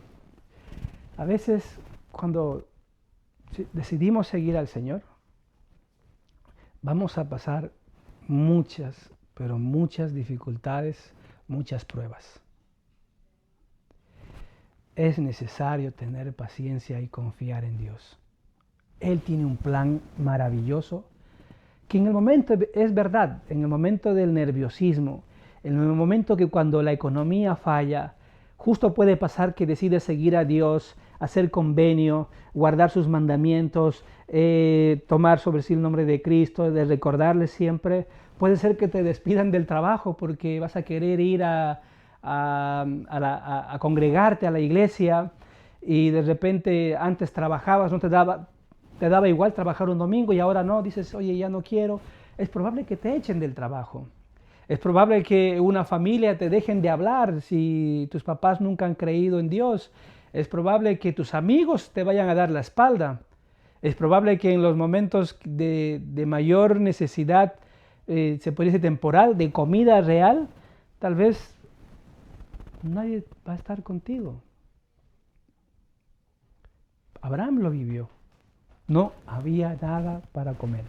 a veces cuando decidimos seguir al Señor, vamos a pasar muchas, pero muchas dificultades, muchas pruebas. Es necesario tener paciencia y confiar en Dios. Él tiene un plan maravilloso que en el momento, es verdad, en el momento del nerviosismo, en el momento que cuando la economía falla, justo puede pasar que decides seguir a Dios, hacer convenio, guardar sus mandamientos, tomar sobre sí el nombre de Cristo, de recordarle siempre. Puede ser que te despidan del trabajo porque vas a querer ir a congregarte a la iglesia, y de repente antes trabajabas, no te daba igual trabajar un domingo, y ahora no, dices, oye, ya no quiero. Es probable que te echen del trabajo. Es probable que una familia te dejen de hablar si tus papás nunca han creído en Dios. Es probable que tus amigos te vayan a dar la espalda. Es probable que en los momentos de mayor necesidad, se puede decir temporal, de comida real, tal vez nadie va a estar contigo. Abraham lo vivió. No había nada para comer.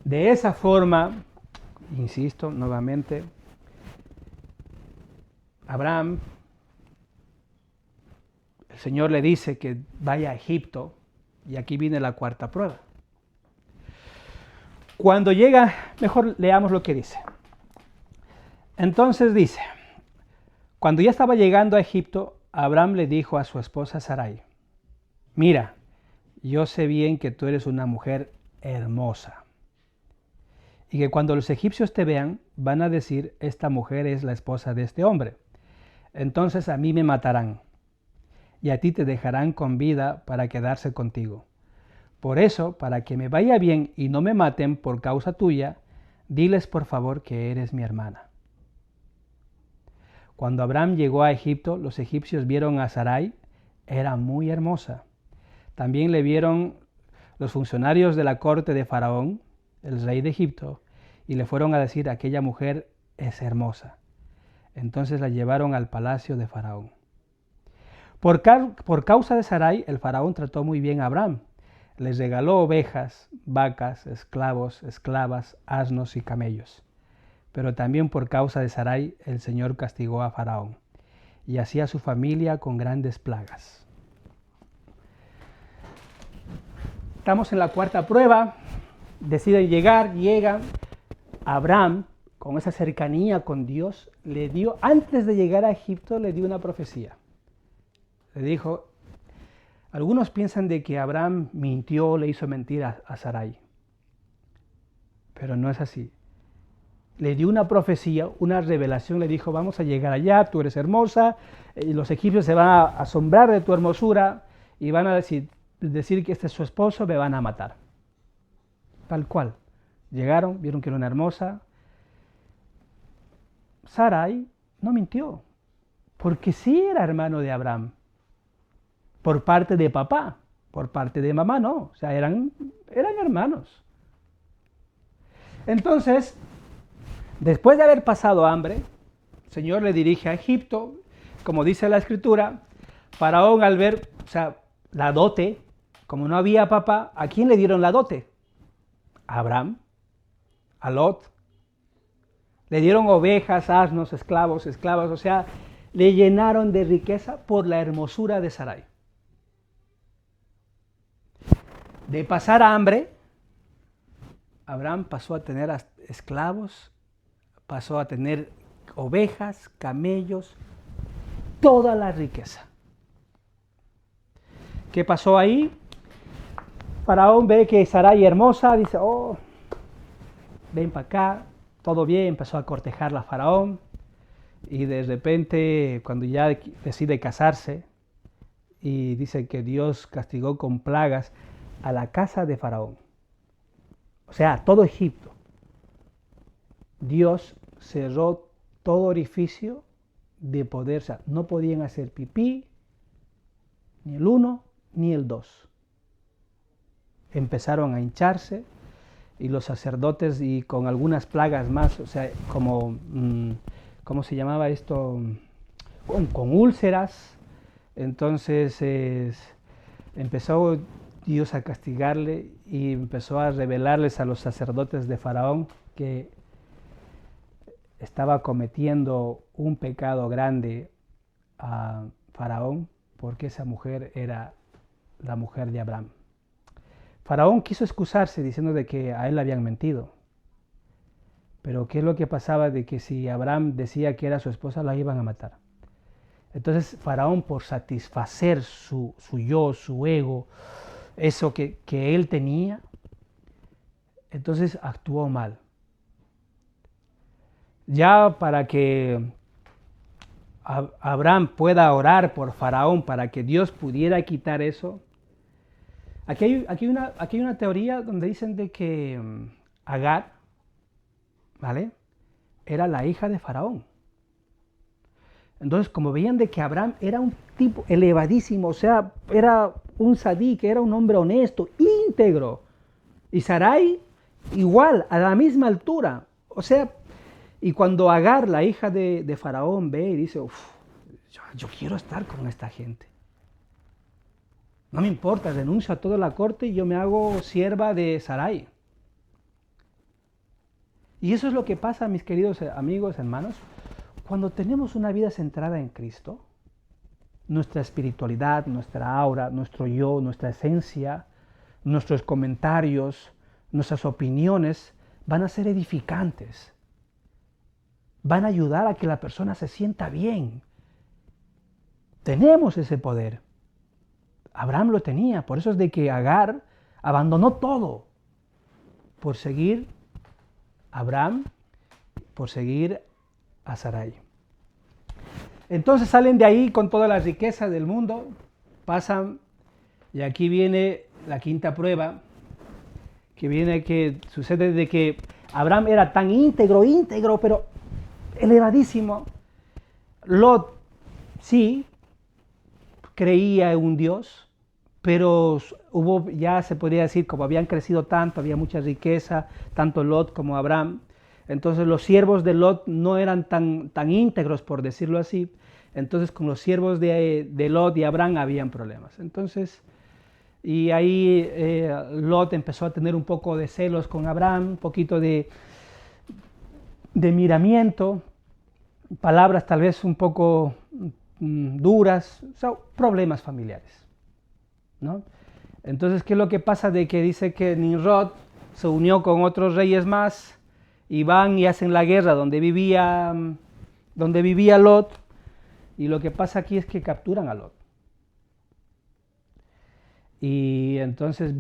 De esa forma, insisto nuevamente, Abraham, el Señor le dice que vaya a Egipto, y aquí viene la cuarta prueba. Cuando llega, mejor leamos lo que dice. Entonces dice: cuando ya estaba llegando a Egipto, Abraham le dijo a su esposa Sarai: mira, yo sé bien que tú eres una mujer hermosa, y que cuando los egipcios te vean, van a decir, esta mujer es la esposa de este hombre. Entonces a mí me matarán, y a ti te dejarán con vida para quedarse contigo. Por eso, para que me vaya bien y no me maten por causa tuya, diles por favor que eres mi hermana. Cuando Abraham llegó a Egipto, los egipcios vieron a Sarai, era muy hermosa. También le vieron los funcionarios de la corte de Faraón, el rey de Egipto, y le fueron a decir, aquella mujer es hermosa. Entonces la llevaron al palacio de Faraón. Por causa de Sarai, el Faraón trató muy bien a Abraham. Les regaló ovejas, vacas, esclavos, esclavas, asnos y camellos. Pero también por causa de Sarai, el Señor castigó a Faraón, y así a su familia con grandes plagas. Estamos en la cuarta prueba. Deciden llegan. Abraham con esa cercanía con Dios, le dio, antes de llegar a Egipto, le dio una profecía. Le dijo, algunos piensan de que Abraham mintió, le hizo mentir a Sarai, pero no es así. Le dio una profecía, una revelación, le dijo, vamos a llegar allá, tú eres hermosa, y los egipcios se van a asombrar de tu hermosura y van a decir que este es su esposo, me van a matar. Tal cual. Llegaron, vieron que era una hermosa. Sarai no mintió, porque sí era hermano de Abraham, por parte de papá, por parte de mamá no, o sea, eran hermanos. Entonces, después de haber pasado hambre, el Señor le dirige a Egipto, como dice la Escritura. Faraón, al ver, o sea, la dote, como no había papá, ¿a quién le dieron la dote? A Abraham, a Lot. Le dieron ovejas, asnos, esclavos, esclavas, o sea, le llenaron de riqueza por la hermosura de Sarai. De pasar hambre, Abraham pasó a tener esclavos, pasó a tener ovejas, camellos, toda la riqueza. ¿Qué pasó ahí? Faraón ve que Sarai es hermosa, dice, oh, ven para acá, todo bien, empezó a cortejarla a Faraón, y de repente, cuando ya decide casarse, y dice que Dios castigó con plagas a la casa de Faraón, o sea, a todo Egipto. Dios cerró todo orificio de poder, o sea, no podían hacer pipí, ni el uno ni el dos. Empezaron a hincharse, y los sacerdotes, y con algunas plagas más, o sea, como, ¿cómo se llamaba esto? Con úlceras. Entonces empezó Dios a castigarle y empezó a revelarles a los sacerdotes de Faraón que estaba cometiendo un pecado grande a Faraón, porque esa mujer era la mujer de Abraham. Faraón quiso excusarse diciendo de que a él le habían mentido. Pero ¿qué es lo que pasaba? De que si Abraham decía que era su esposa, la iban a matar. Entonces Faraón, por satisfacer su yo, su ego, eso que él tenía, entonces actuó mal. Ya para que Abraham pueda orar por Faraón, para que Dios pudiera quitar eso, aquí hay una teoría donde dicen de que Agar, ¿vale?, era la hija de Faraón. Entonces, como veían de que Abraham era un tipo elevadísimo, o sea, era un sadí, que era un hombre honesto, íntegro, y Sarai igual, a la misma altura, o sea, y cuando Agar, la hija de Faraón, ve y dice, yo quiero estar con esta gente. No me importa, renuncio a toda la corte y yo me hago sierva de Sarai. Y eso es lo que pasa, mis queridos amigos, hermanos, cuando tenemos una vida centrada en Cristo. Nuestra espiritualidad, nuestra aura, nuestro yo, nuestra esencia, nuestros comentarios, nuestras opiniones van a ser edificantes. Van a ayudar a que la persona se sienta bien. Tenemos ese poder. Abraham lo tenía, por eso es de que Agar abandonó todo por seguir a Abraham, por seguir a Sarai. Entonces salen de ahí con toda la riqueza del mundo, pasan, y aquí viene la quinta prueba, que sucede de que Abraham era tan íntegro, pero elevadísimo. Lot sí creía en un Dios, pero ya se podría decir, como habían crecido tanto, había mucha riqueza, tanto Lot como Abraham. Entonces los siervos de Lot no eran tan íntegros, por decirlo así. Entonces con los siervos de Lot y Abraham habían problemas. Entonces, y ahí Lot empezó a tener un poco de celos con Abraham, un poquito de miramiento, palabras tal vez un poco duras, o sea, problemas familiares, ¿no? Entonces, ¿qué es lo que pasa? De que dice que Nimrod se unió con otros reyes más, y van y hacen la guerra donde vivía Lot, y lo que pasa aquí es que capturan a Lot. Y entonces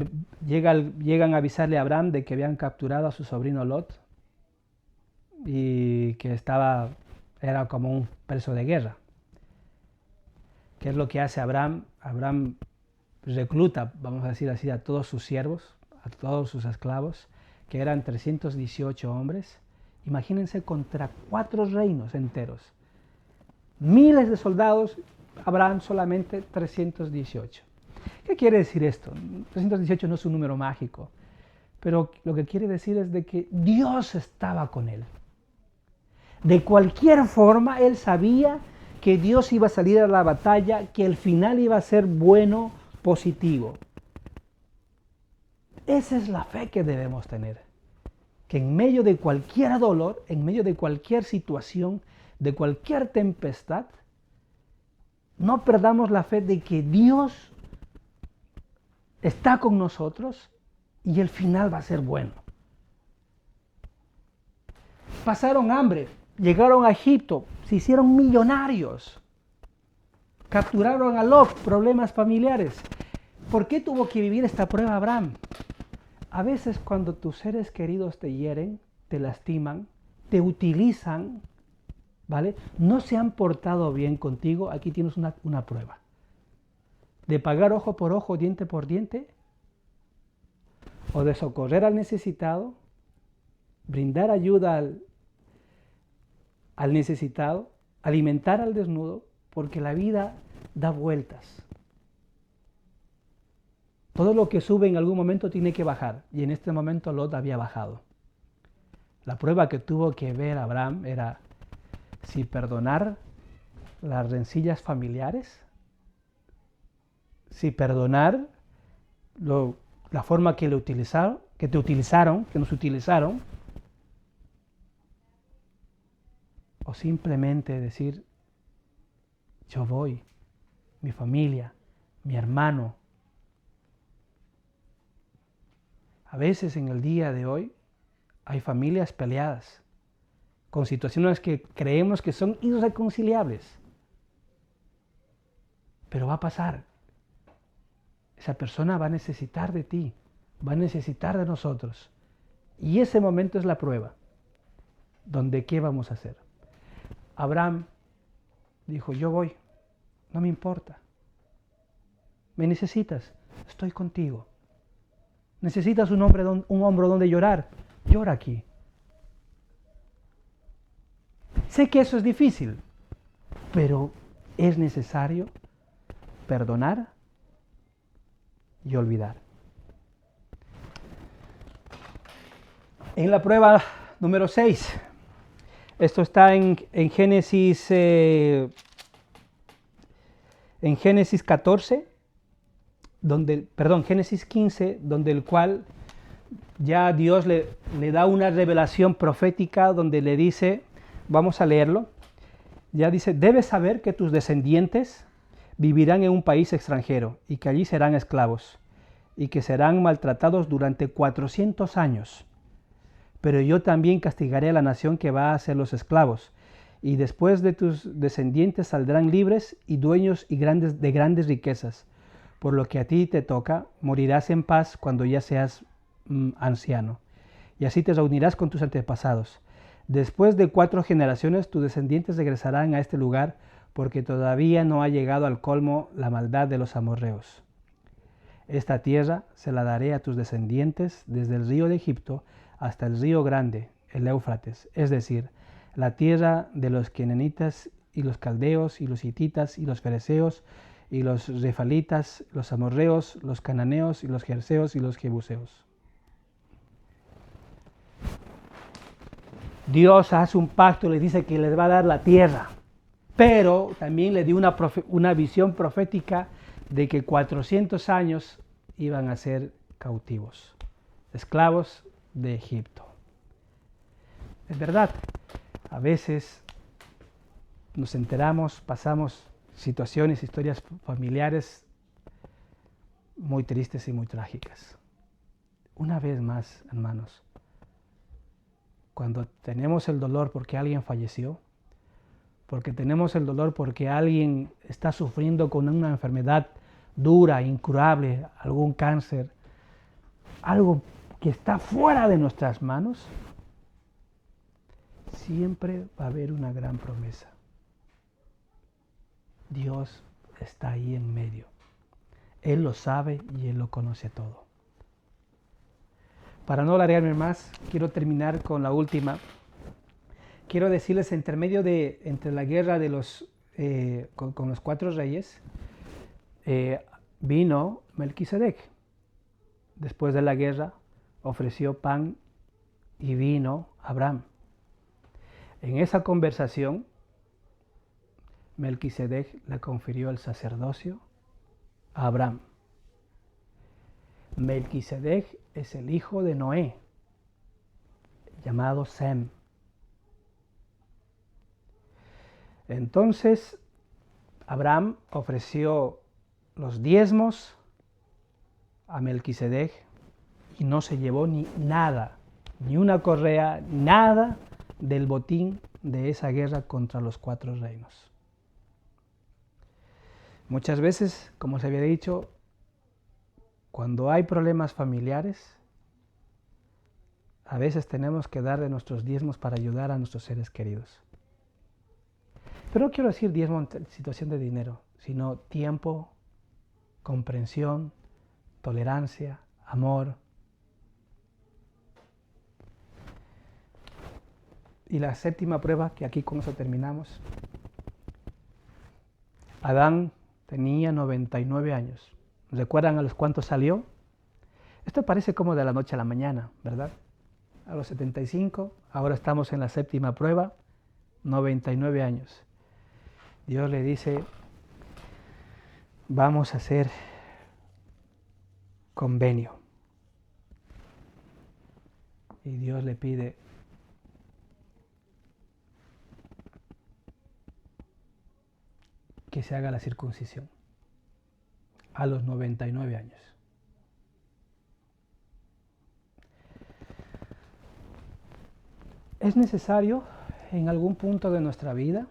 llegan a avisarle a Abraham de que habían capturado a su sobrino Lot y que era como un preso de guerra. ¿Qué es lo que hace Abraham? Abraham recluta, vamos a decir así, a todos sus siervos, a todos sus esclavos, que eran 318 hombres. Imagínense contra 4 reinos enteros. Miles de soldados, Abraham solamente 318. ¿Qué quiere decir esto? 318 no es un número mágico, pero lo que quiere decir es de que Dios estaba con él. De cualquier forma, él sabía que Dios iba a salir a la batalla, que el final iba a ser bueno, positivo. Esa es la fe que debemos tener. Que en medio de cualquier dolor, en medio de cualquier situación, de cualquier tempestad, no perdamos la fe de que Dios está con nosotros y el final va a ser bueno. Pasaron hambre, llegaron a Egipto, se hicieron millonarios, capturaron a Lot, problemas familiares. ¿Por qué tuvo que vivir esta prueba Abraham? A veces cuando tus seres queridos te hieren, te lastiman, te utilizan, ¿vale? No se han portado bien contigo, aquí tienes una prueba. De pagar ojo por ojo, diente por diente, o de socorrer al necesitado, brindar ayuda al necesitado, alimentar al desnudo, porque la vida da vueltas. Todo lo que sube en algún momento tiene que bajar, y en este momento Lot había bajado. La prueba que tuvo que ver Abraham era si perdonar las rencillas familiares, si perdonar la forma que nos utilizaron, o simplemente decir, yo voy, mi familia, mi hermano. A veces en el día de hoy hay familias peleadas, con situaciones que creemos que son irreconciliables. Pero va a pasar. Esa persona va a necesitar de ti, va a necesitar de nosotros. Y ese momento es la prueba, donde ¿qué vamos a hacer? Abraham dijo, yo voy, no me importa. ¿Me necesitas? Estoy contigo. ¿Necesitas un hombro donde llorar? Llora aquí. Sé que eso es difícil, pero es necesario perdonar y olvidar. En la prueba número 6, esto está en Génesis 14, Génesis 15, donde el cual ya Dios le da una revelación profética donde le dice, vamos a leerlo, ya dice, debes saber que tus descendientes vivirán en un país extranjero y que allí serán esclavos y que serán maltratados durante 400 años. Pero yo también castigaré a la nación que va a ser los esclavos, y después de tus descendientes saldrán libres y dueños de grandes riquezas. Por lo que a ti te toca, morirás en paz cuando ya seas anciano, y así te reunirás con tus antepasados. Después de 4 generaciones, tus descendientes regresarán a este lugar, porque todavía no ha llegado al colmo la maldad de los amorreos. Esta tierra se la daré a tus descendientes desde el río de Egipto hasta el río grande, el Éufrates, es decir, la tierra de los kenenitas y los caldeos y los hititas y los fereceos y los refalitas, los amorreos, los cananeos y los jerseos y los jebuseos. Dios hace un pacto y les dice que les va a dar la tierra, pero también le dio una visión profética de que 400 años iban a ser cautivos, esclavos de Egipto. Es verdad, a veces nos enteramos, pasamos situaciones, historias familiares muy tristes y muy trágicas. Una vez más, hermanos, cuando tenemos el dolor porque alguien falleció, porque tenemos el dolor porque alguien está sufriendo con una enfermedad dura, incurable, algún cáncer, algo que está fuera de nuestras manos, siempre va a haber una gran promesa. Dios está ahí en medio. Él lo sabe y Él lo conoce todo. Para no alargarme más, quiero terminar con la última. Quiero decirles, entre la guerra de con los 4 reyes, vino Melquisedec. Después de la guerra, ofreció pan y vino a Abraham. En esa conversación, Melquisedec le confirió el sacerdocio a Abraham. Melquisedec es el hijo de Noé, llamado Sem. Entonces, Abraham ofreció los diezmos a Melquisedec y no se llevó ni nada, ni una correa, nada del botín de esa guerra contra los 4 reinos. Muchas veces, como se había dicho, cuando hay problemas familiares, a veces tenemos que dar de nuestros diezmos para ayudar a nuestros seres queridos. Pero no quiero decir diezmo en situación de dinero, sino tiempo, comprensión, tolerancia, amor. Y la 7ª prueba, que aquí con eso terminamos. Adán tenía 99 años. ¿Recuerdan a los cuántos salió? Esto parece como de la noche a la mañana, ¿verdad? A los 75, ahora estamos en la 7ª prueba, 99 años. Dios le dice, vamos a hacer convenio. Y Dios le pide que se haga la circuncisión a los 99 años. Es necesario en algún punto de nuestra vida,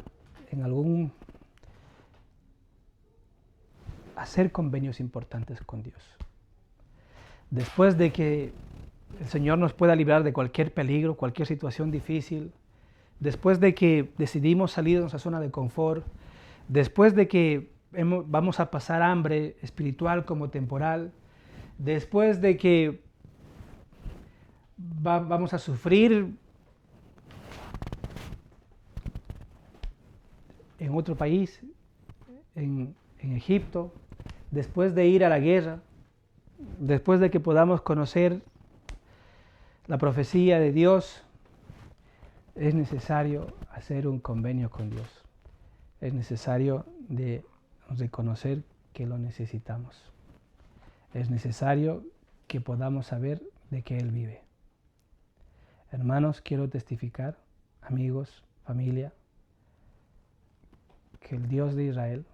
hacer convenios importantes con Dios. Después de que el Señor nos pueda librar de cualquier peligro, cualquier situación difícil, después de que decidimos salir de nuestra zona de confort, después de que vamos a pasar hambre espiritual como temporal, después de que vamos a sufrir en otro país, en Egipto, después de ir a la guerra, después de que podamos conocer la profecía de Dios, es necesario hacer un convenio con Dios. Es necesario de reconocer que lo necesitamos. Es necesario que podamos saber de que Él vive. Hermanos, quiero testificar, amigos, familia, que el Dios de Israel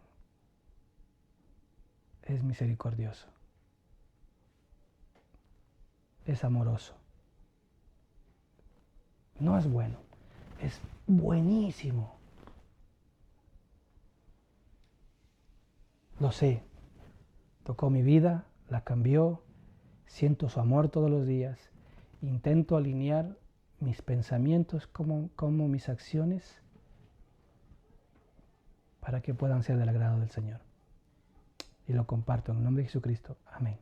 es misericordioso, es amoroso. No es bueno, es buenísimo. Lo sé, tocó mi vida, la cambió, siento su amor todos los días, intento alinear mis pensamientos como mis acciones para que puedan ser del agrado del Señor. Y lo comparto en el nombre de Jesucristo. Amén.